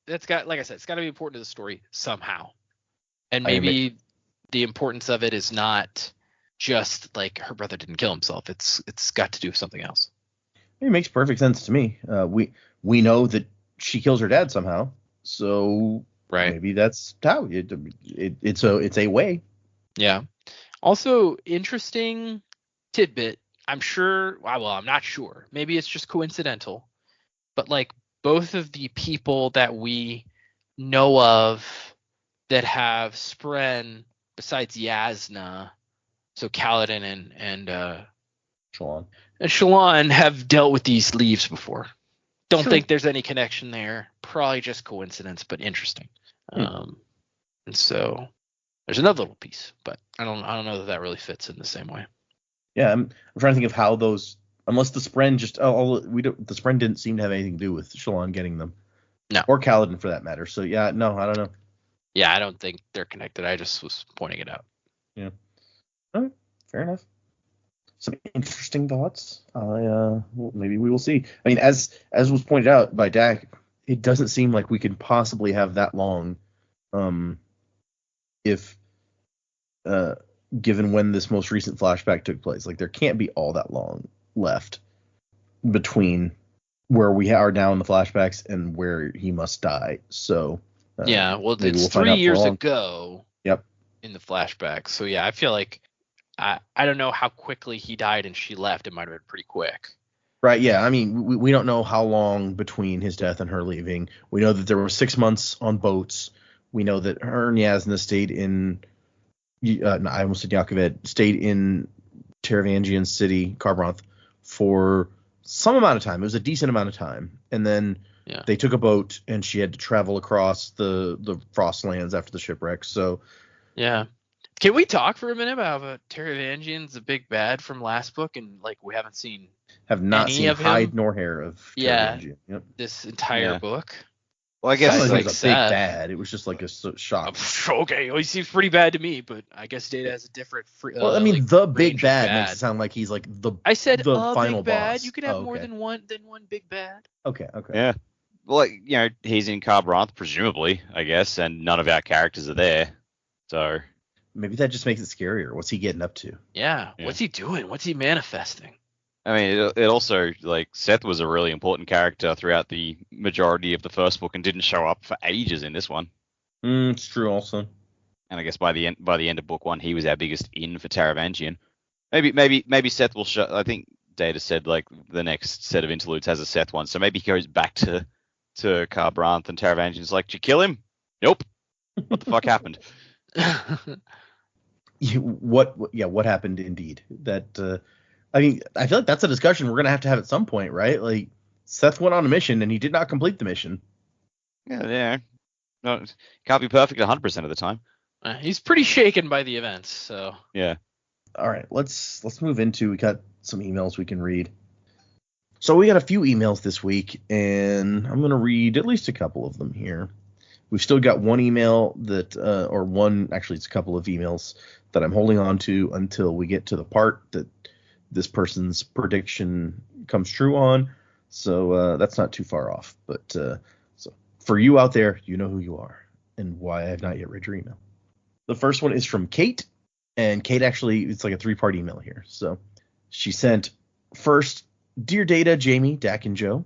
that's got, like I said, it's got to be important to the story somehow. And maybe the importance of it is not just like her brother didn't kill himself. It's got to do with something else. It makes perfect sense to me. We know that she kills her dad somehow, so right. Maybe that's how it's a way. Yeah. Also, interesting tidbit. I'm not sure. Maybe it's just coincidental, but like both of the people that we know of that have Spren besides Yasna, so Kaladin and Shallan have dealt with these leaves before. Don't think there's any connection there. Probably just coincidence, but interesting. And so there's another little piece, but I don't know that really fits in the same way. Yeah, I'm trying to think of how those, unless the Spren the Spren didn't seem to have anything to do with Shallan getting them. No. Or Kaladin for that matter. So yeah, no, I don't know. Yeah, I don't think they're connected. I just was pointing it out. Yeah. All right, fair enough. Some interesting thoughts. Maybe we will see. I mean, as was pointed out by Dak, it doesn't seem like we could possibly have that long, if given when this most recent flashback took place. Like, there can't be all that long left between where we are now in the flashbacks and where he must die. So yeah, well, it's 3 years ago. Yep. In the flashback. So yeah, I feel like I don't know how quickly he died and she left. It might have been pretty quick. Right, yeah. I mean, we don't know how long between his death and her leaving. We know that there were 6 months on boats. We know that her and Yasna stayed in I almost said Yakoved, stayed in Taravangian city, Kharbranth, for some amount of time. It was a decent amount of time. And then they took a boat and she had to travel across the Frostlands after the shipwreck. So yeah. Can we talk for a minute about Taravangian's the big bad from last book, and like we haven't seen hide nor hair of Taravangian. Yep. This entire book. Well, I guess it was a big bad. It was just like a shock. Okay, well, he seems pretty bad to me, but I guess Data has a different. Well, I mean, like, the big bad makes it sound like he's like the. I said the final big bad. Boss. You could have more than one big bad. Okay. Yeah. Well, he's in Kharbranth, presumably, I guess, and none of our characters are there, so. Maybe that just makes it scarier. What's he getting up to? Yeah. What's he doing? What's he manifesting? I mean, it also, like, Seth was a really important character throughout the majority of the first book and didn't show up for ages in this one. It's true also. And I guess by the end of book 1, he was our biggest in for Taravangian. Maybe Seth will show. I think Data said, like, the next set of interludes has a Seth one, so maybe he goes back to Kharbranth and Taravangian's like, did you kill him? Nope. What the fuck happened? What happened indeed? That I mean, I feel like that's a discussion we're gonna have to have at some point, right? Like, Seth went on a mission and he did not complete the mission. Yeah. No, can't be perfect 100% of the time. He's pretty shaken by the events, so. Yeah. All right, let's move into. We got some emails we can read. So we got a few emails this week, and I'm gonna read at least a couple of them here. We've still got one email that, actually it's a couple of emails that I'm holding on to until we get to the part that this person's prediction comes true on. So that's not too far off. But so for you out there, you know who you are and why I have not yet read your email. The first one is from Kate, and Kate actually, it's like a 3-part email here. So she sent, first, Dear Data, Jaymee, Dak, and Joe,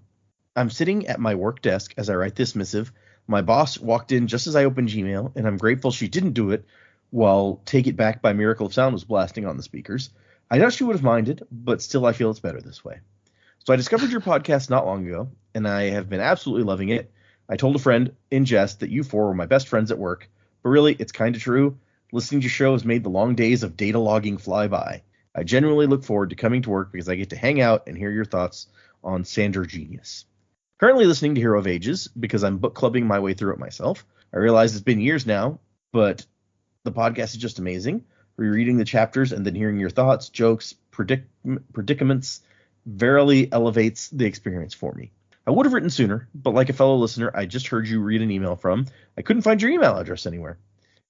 I'm sitting at my work desk as I write this missive. My boss walked in just as I opened Gmail, and I'm grateful she didn't do it while Take It Back by Miracle of Sound was blasting on the speakers. I doubt she would have minded, but still I feel it's better this way. So I discovered your podcast not long ago, and I have been absolutely loving it. I told a friend in jest that you four were my best friends at work, but really, it's kind of true. Listening to your show has made the long days of data logging fly by. I genuinely look forward to coming to work because I get to hang out and hear your thoughts on Sander Genius. Currently listening to Hero of Ages because I'm book clubbing my way through it myself. I realize it's been years now, but the podcast is just amazing. Rereading the chapters and then hearing your thoughts, jokes, predicaments verily elevates the experience for me. I would have written sooner, but like a fellow listener I just heard you read an email from, I couldn't find your email address anywhere.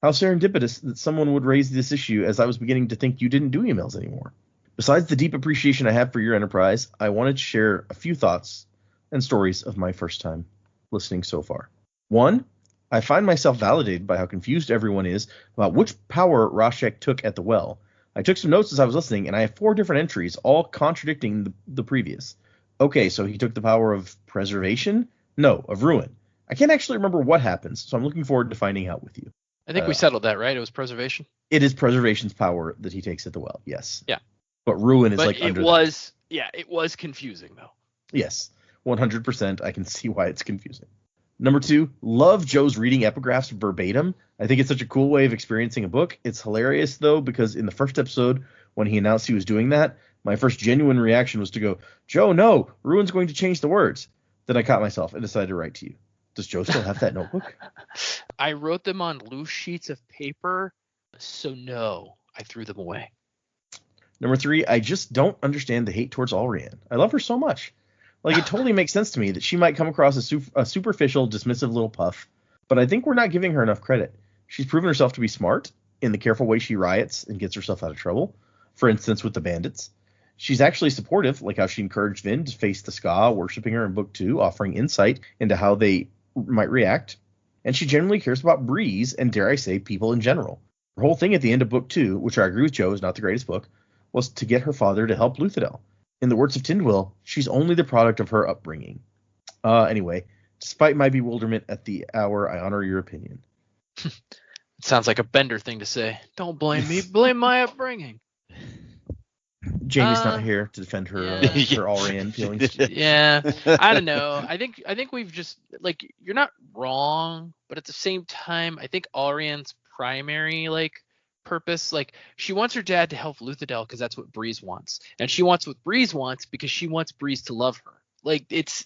How serendipitous that someone would raise this issue as I was beginning to think you didn't do emails anymore. Besides the deep appreciation I have for your enterprise, I wanted to share a few thoughts and stories of my first time listening so far. 1, I find myself validated by how confused everyone is about which power Rashek took at the well. I took some notes as I was listening, and I have 4 different entries, all contradicting the previous. Okay, so he took the power of preservation? No, of ruin. I can't actually remember what happens, so I'm looking forward to finding out with you. I think we settled that, right? It was preservation. It is preservation's power that he takes at the well, yes. Yeah. But ruin is but like under it was confusing, though. Yes, 100%. I can see why it's confusing. Number 2, love Joe's reading epigraphs verbatim. I think it's such a cool way of experiencing a book. It's hilarious, though, because in the first episode, when he announced he was doing that, my first genuine reaction was to go, Joe, no, ruin's going to change the words. Then I caught myself and decided to write to you. Does Joe still have that notebook? I wrote them on loose sheets of paper, so no, I threw them away. Number 3, I just don't understand the hate towards Alrian. I love her so much. Like, it totally makes sense to me that she might come across as a superficial, dismissive little puff, but I think we're not giving her enough credit. She's proven herself to be smart in the careful way she riots and gets herself out of trouble, for instance, with the bandits. She's actually supportive, like how she encouraged Vin to face the Ska, worshipping her in Book 2, offering insight into how they might react. And she generally cares about Breeze and, dare I say, people in general. Her whole thing at the end of Book 2, which I agree with Joe is not the greatest book, was to get her father to help Luthadel. In the words of Tindwyl, she's only the product of her upbringing. Anyway, despite my bewilderment at the hour, I honor your opinion. It sounds like a Bender thing to say. Don't blame me, blame my upbringing. Jamie's not here to defend her her Alrian feelings. Yeah, I don't know. I think we've just, like, you're not wrong, but at the same time, I think Alrian's primary, like, purpose, like, she wants her dad to help Luthadel because that's what Breeze wants, and she wants what Breeze wants because she wants Breeze to love her. Like, it's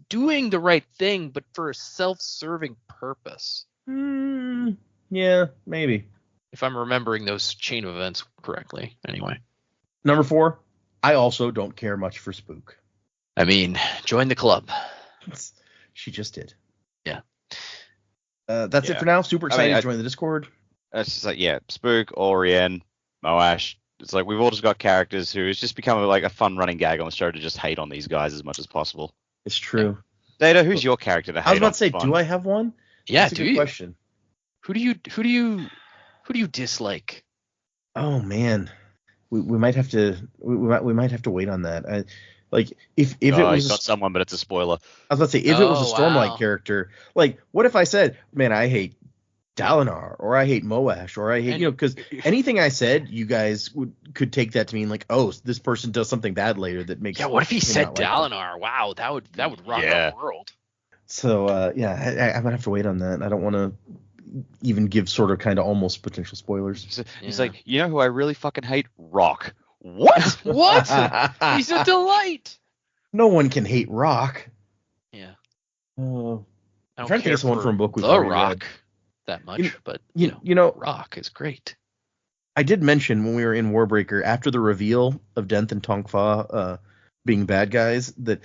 doing the right thing, but for a self-serving purpose. Yeah, maybe. If I'm remembering those chain of events correctly, anyway. Number 4, I also don't care much for Spook. I mean, join the club. She just did. Yeah. That's it for now. Super excited to join the Discord. It's just like, Spook, Orion, Moash. It's like we've all just got characters who it's just become like a fun running gag on the show to just hate on these guys as much as possible. It's true. Data, who's your character to hate on? I was about to say, do I have one? Yeah, That's a good question. Who do you dislike? Oh man, we might have to we might have to wait on that. If it was not someone, but it's a spoiler. I was about to say, if it was a Stormlight character, like, what if I said, man, I hate Dalinar, or I hate Moash, or I hate, because anything I said, you guys could take that to mean like, oh, this person does something bad later that makes. Yeah, what if he said Dalinar? Wow, that would rock our world. So I'm gonna have to wait on that. I don't want to even give sort of kind of almost potential spoilers. He's like, you know who I really fucking hate? Rock. What? What? He's a delight. No one can hate Rock. Yeah. I'm trying to think of someone from a book we've already Rock read. That much, but you know, Rock is great. I did mention when we were in Warbreaker, after the reveal of Denth and Tongfa being bad guys, that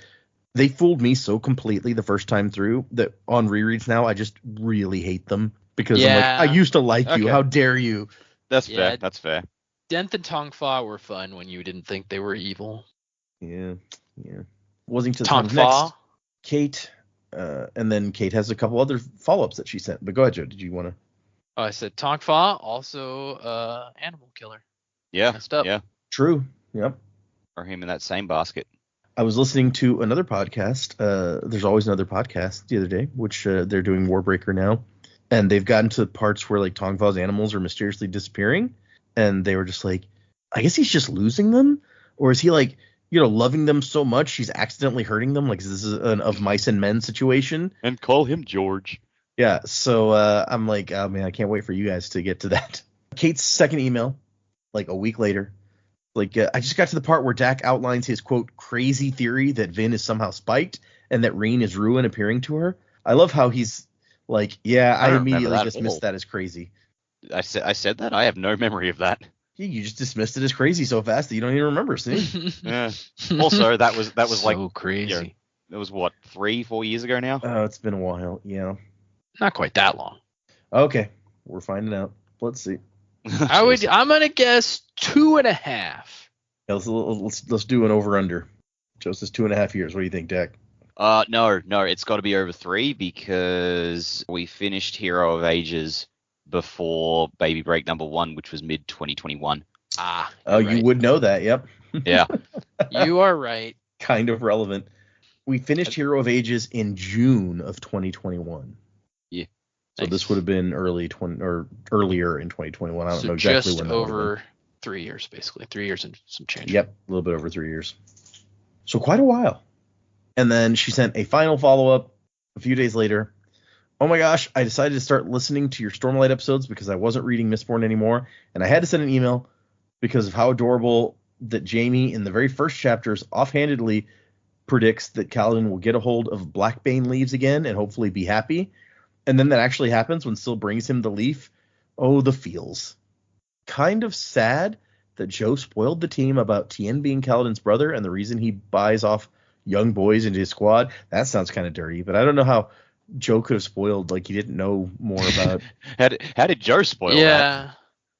They fooled me so completely the first time through that on rereads now I just really hate them because I'm like, I Yeah. used to like you. Okay. How dare you? That's Yeah. fair. That's fair. Denth and Tongfa were fun when you didn't think they were evil. Yeah. Wasn't to the time of next. Tongfa. Kate, and then Kate has a couple other follow-ups that she sent. But go ahead, Joe. Did you want to? Oh, I said Tongfa, also animal killer. Yeah. Messed up. Yeah. True. Yep. Or him in that same basket. I was listening to another podcast. There's always another podcast the other day, which they're doing Warbreaker now. And they've gotten to parts where like Tongva's animals are mysteriously disappearing. And they were just like, I guess he's just losing them? Or is he like, loving them so much he's accidentally hurting them? Like, this is an of mice and men situation. And call him George. Yeah. So I'm like, oh man, I can't wait for you guys to get to that. Kate's second email, like a week later. Like, I just got to the part where Dak outlines his, quote, crazy theory that Vin is somehow spiked and that Reen is Ruin appearing to her. I love how he's like, yeah, I immediately dismissed that as crazy. I said that? I have no memory of that. You just dismissed it as crazy so fast that you don't even remember, see? Yeah. Also, that was so like crazy. It was what, 3-4 years ago now? Oh, it's been a while, yeah. Not quite that long. Okay, we're finding out. Let's see. I'm gonna guess 2.5. Yeah, let's do an over under. Joe says 2.5 years. What do you think, Dak? No, it's got to be over 3 because we finished Hero of Ages before Baby Break number 1, which was mid 2021. Ah. Oh, right. You would know that. Yep. Yeah. You are right. Kind of relevant. We finished Hero of Ages in June of 2021. Yeah. So Nice. this would have been earlier in 2021. I don't know exactly just when. over 3 years, basically 3 years and some change. Yep, a little bit over 3 years. So quite a while. And then she sent a final follow-up a few days later. Oh my gosh, I decided to start listening to your Stormlight episodes because I wasn't reading Mistborn anymore, and I had to send an email because of how adorable that Jaymee in the very first chapters offhandedly predicts that Kaladin will get a hold of Blackbane leaves again and hopefully be happy. And then that actually happens when Syl brings him the leaf. Oh, the feels. Kind of sad that Joe spoiled the team about Tien being Kaladin's brother and the reason he buys off young boys into his squad. That sounds kind of dirty, but I don't know how Joe could have spoiled, like he didn't know more about. How did Joe spoil that? Yeah.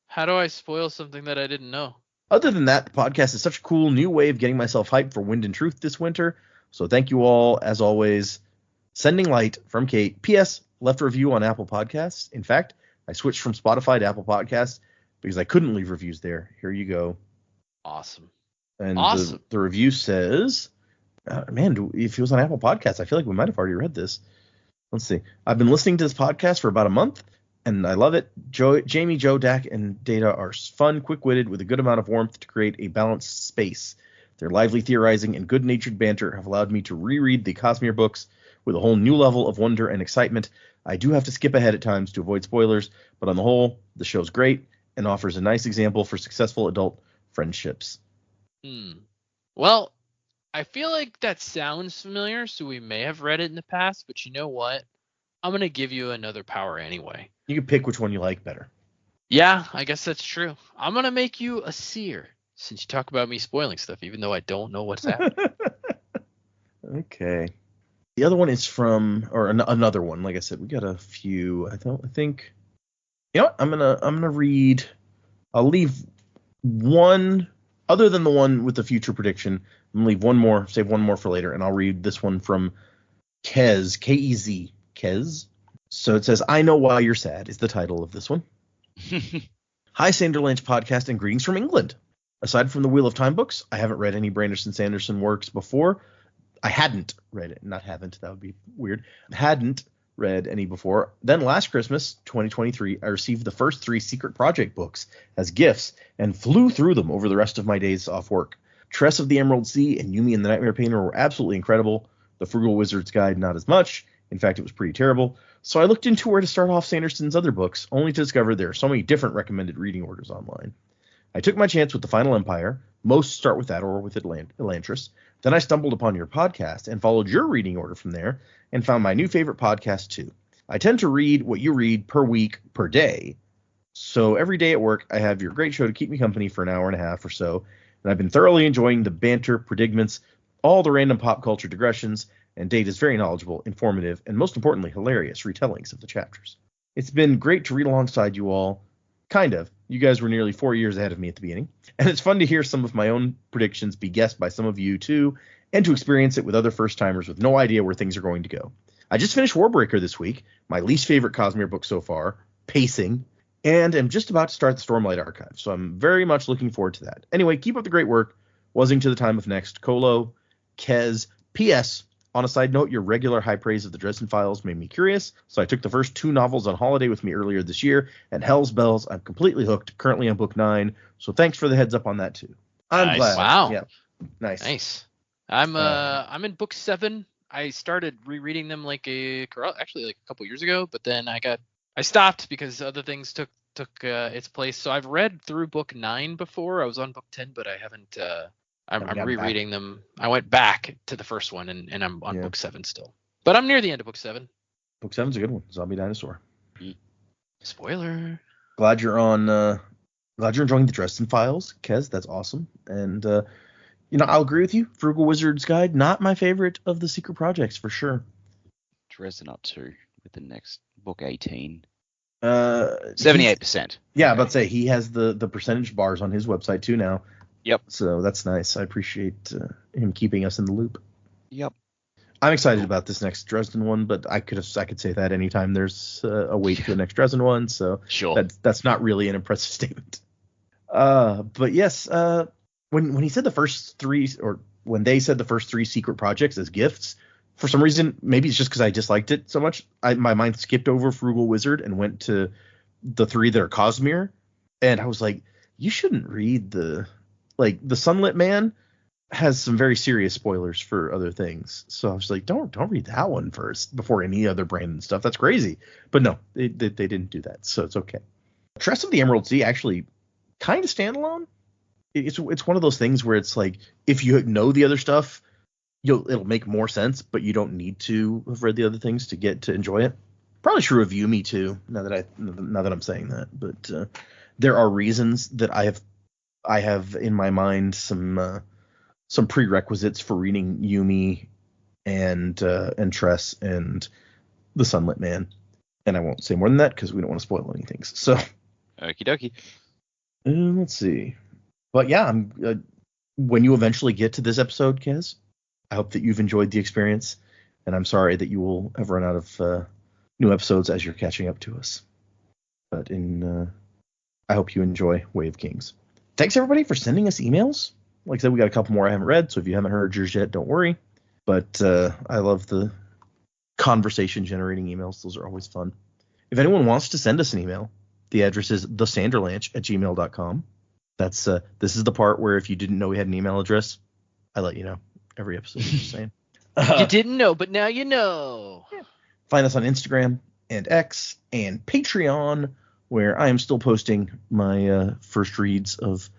How do I spoil something that I didn't know? Other than that, the podcast is such a cool new way of getting myself hyped for Wind and Truth this winter. So thank you all, as always. Sending light from Kate. P.S. Left a review on Apple Podcasts. In fact, I switched from Spotify to Apple Podcasts because I couldn't leave reviews there. Here you go. Awesome. And Awesome. the review says, man, if it was on Apple Podcasts, I feel like we might have already read this. Let's see. I've been listening to this podcast for about a month, and I love it. Jaymee, Joe, Dak, and Data are fun, quick-witted, with a good amount of warmth to create a balanced space. Their lively theorizing and good-natured banter have allowed me to reread the Cosmere books with a whole new level of wonder and excitement. I do have to skip ahead at times to avoid spoilers, but on the whole, the show's great and offers a nice example for successful adult friendships. Well, I feel like that sounds familiar, so we may have read it in the past, but you know what? I'm going to give you another power anyway. You can pick which one you like better. Yeah, I guess that's true. I'm going to make you a seer, since you talk about me spoiling stuff, even though I don't know what's happening. Okay. The other one is from, or another one. Like I said, we got a few. I think. You know what? I'm gonna read. I'll leave one other than the one with the future prediction. I'm gonna leave one more. Save one more for later, and I'll read this one from Kez. Kez. Kez. So it says, "I know why you're sad" is the title of this one. Hi, Sanderlanche podcast, and greetings from England. Aside from the Wheel of Time books, I haven't read any Branderson Sanderson works before. I hadn't read it. Not haven't. That would be weird. Hadn't read any before. Then last Christmas, 2023, I received the first 3 Secret Project books as gifts and flew through them over the rest of my days off work. Tress of the Emerald Sea and Yumi and the Nightmare Painter were absolutely incredible. The Frugal Wizard's Guide, not as much. In fact, it was pretty terrible. So I looked into where to start off Sanderson's other books, only to discover there are so many different recommended reading orders online. I took my chance with The Final Empire. Most start with that or with Elantris. Then I stumbled upon your podcast and followed your reading order from there and found my new favorite podcast too. I tend to read what you read per week, per day. So every day at work, I have your great show to keep me company for an hour and a half or so. And I've been thoroughly enjoying the banter, predicaments, all the random pop culture digressions, and Data's very knowledgeable, informative, and most importantly, hilarious retellings of the chapters. It's been great to read alongside you all. Kind of. You guys were nearly 4 years ahead of me at the beginning. And it's fun to hear some of my own predictions be guessed by some of you too, and to experience it with other first-timers with no idea where things are going to go. I just finished Warbreaker this week, my least favorite Cosmere book so far, pacing, and am just about to start the Stormlight Archive, so I'm very much looking forward to that. Anyway, keep up the great work. Wuzzing to the time of next. Colo, Kez. P.S. On a side note, your regular high praise of the Dresden Files made me curious, so I took the first 2 novels on holiday with me earlier this year, and Hell's Bells, I'm completely hooked, currently on book 9, so thanks for the heads up on that too. I'm Nice. glad. Wow. Yeah. Nice. I'm in book 7. I started rereading them actually a couple years ago, but then I stopped because other things took its place. So I've read through book 9 before. I was on book 10, but I haven't. I'm rereading them. I went back to the first one, and I'm on book 7 still. But I'm near the end of book 7. Book 7's a good one. Zombie Dinosaur. Spoiler. Glad you're enjoying the Dresden Files, Kez. That's awesome. And I'll agree with you. Frugal Wizard's Guide, not my favorite of the secret projects for sure. Dresden up 2 with the next book 18. 78%. Yeah, okay. About to say he has the percentage bars on his website too now. Yep. So that's nice. I appreciate him keeping us in the loop. Yep. I'm excited about this next Dresden one, but I could say that anytime there's a wait for the next Dresden one. So sure. That's not really an impressive statement. But yes, when he said the first 3, or when they said the first 3 secret projects as gifts, for some reason, maybe it's just because I disliked it so much, my mind skipped over Frugal Wizard and went to the 3 that are Cosmere, and I was like, you shouldn't read the Sunlit Man has some very serious spoilers for other things. So I was like, don't read that one first before any other Brandon stuff. That's crazy. But no, they didn't do that, so it's okay. Tress of the Emerald Sea actually kind of standalone. It's one of those things where it's like, if you know the other stuff, it'll make more sense, but you don't need to have read the other things to get to enjoy it. Probably true of Yumi too. Now that I'm saying that, but there are reasons that I have in my mind some prerequisites for reading Yumi and Tress and the Sunlit Man, and I won't say more than that because we don't want to spoil anything. So, okie dokie. Let's see. But yeah, when you eventually get to this episode, Kez, I hope that you've enjoyed the experience, and I'm sorry that you will have run out of new episodes as you're catching up to us. But I hope you enjoy Way of Kings. Thanks everybody for sending us emails. Like I said, we got a couple more I haven't read, so if you haven't heard yours yet, don't worry. But I love the conversation generating emails. Those are always fun. If anyone wants to send us an email, the address is thesanderlanche@gmail.com. This is the part where if you didn't know we had an email address, I let you know every episode. Just saying. You didn't know, but now you know. Yeah. Find us on Instagram and X and Patreon, where I am still posting my first reads of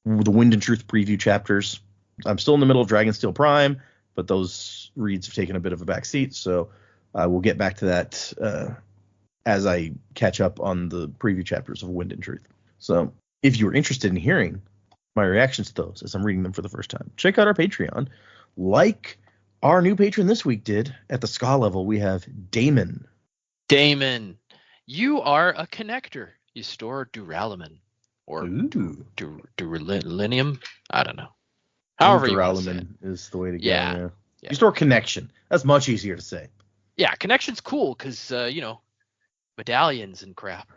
the Wind and Truth preview chapters. I'm still in the middle of Dragonsteel Prime, but those reads have taken a bit of a backseat, so we'll get back to that as I catch up on the preview chapters of Wind and Truth. So if you're interested in hearing my reactions to those as I'm reading them for the first time, check out our Patreon. Like our new patron this week did, at the ska level, we have Damon. Damon, you are a connector. You store duralumin or duralinium. I don't know. However you want to say it. Is the way to go. Yeah. You store connection. That's much easier to say. Yeah, connection's cool because, medallions and crap.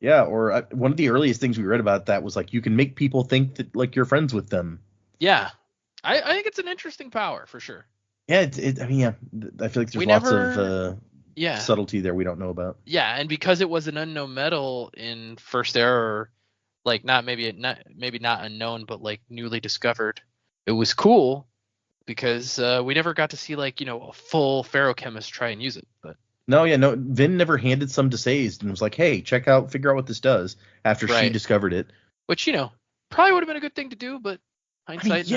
Yeah, or one of the earliest things we read about that was like you can make people think that like you're friends with them. Yeah, I think it's an interesting power for sure. Yeah, I feel like there's lots of subtlety there we don't know about. Yeah, and because it was an unknown metal in First Era, like maybe not unknown, but like newly discovered, it was cool because we never got to see a full ferochemist try and use it. But no, Vin never handed some to Sazed and was like, hey, figure out what this does after she discovered it. Which, probably would have been a good thing to do, but hindsight.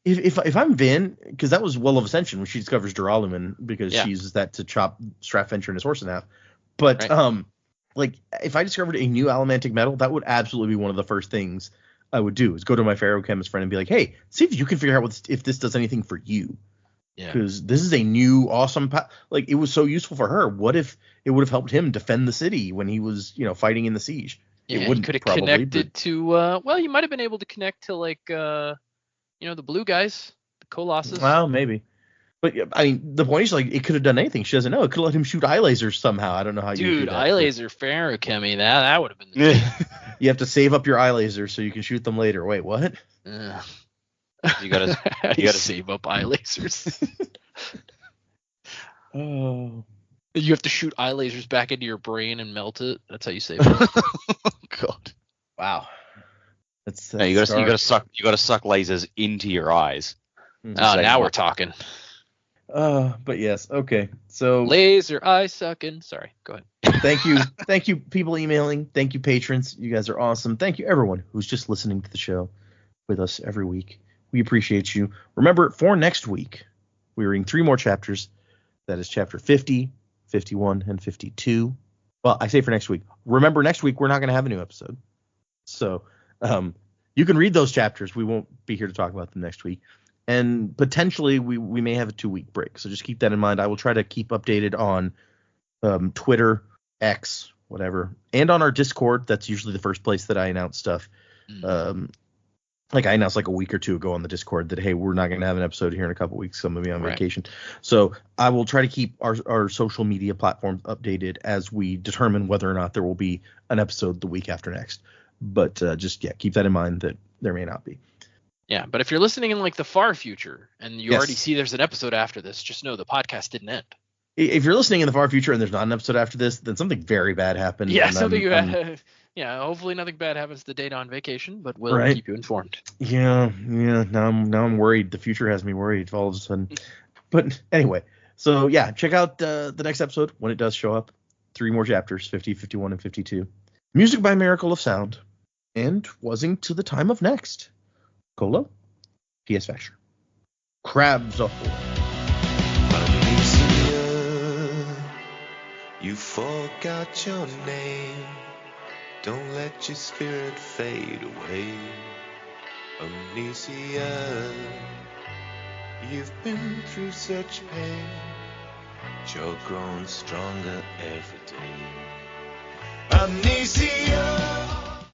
If I'm Vin, because that was Well of Ascension when she discovers duralumin because she uses that to chop Strapventure and his horse in half. But if I discovered a new allomantic metal, that would absolutely be one of the first things I would do, is go to my ferrochemist friend and be like, hey, see if you can figure out if this does anything for you. Yeah. Because this is a new, awesome, like, it was so useful for her. What if it would have helped him defend the city when he was, fighting in the siege? Yeah, it wouldn't could have probably, connected to, well, you might have been able to connect to, like, the blue guys, the Colossus. Well, maybe. But, I mean, the point is, like, it could have done anything. She doesn't know. It could have let him shoot eye lasers somehow. I don't know how you do Dude, that. eye laser ferrochemy, that would have been the thing. You have to save up your eye lasers so you can shoot them later. Wait, what? You gotta save up eye lasers. Oh. You have to shoot eye lasers back into your brain and melt it. That's how you save it. God. Wow. That's you gotta suck lasers into your eyes. Now we're talking. But yes, okay. So laser eye sucking. Sorry, go ahead. Thank you, people emailing. Thank you, patrons. You guys are awesome. Thank you, everyone who's just listening to the show with us every week. We appreciate you. Remember, for next week, we're reading 3 more chapters. That is chapter 50, 51, and 52. Well, I say for next week. Remember, next week we're not going to have a new episode. So you can read those chapters. We won't be here to talk about them next week. And potentially we may have a 2-week break. So just keep that in mind. I will try to keep updated on Twitter, X, whatever, and on our Discord. That's usually the first place that I announce stuff. Like I announced like a week or 2 ago on the Discord that, hey, we're not going to have an episode here in a couple weeks. So I'm going to be on vacation. So I will try to keep our social media platforms updated as we determine whether or not there will be an episode the week after next. But keep that in mind that there may not be. Yeah, but if you're listening in like the far future and you already see there's an episode after this, just know the podcast didn't end. If you're listening in the far future and there's not an episode after this, then something very bad happened. Yeah, hopefully nothing bad happens the date on vacation, but we'll keep you informed. Yeah. Now I'm worried. The future has me worried all of a sudden. But anyway, so yeah, check out the next episode when it does show up. 3 more chapters, 50, 51, and 52. Music by Miracle of Sound. And Wasing to the Time of Next. Colo, P.S. Vasher. Crabs ahoy. You forgot your name. Don't let your spirit fade away. Amnesia, you've been through such pain, but you're growing stronger every day. Amnesia.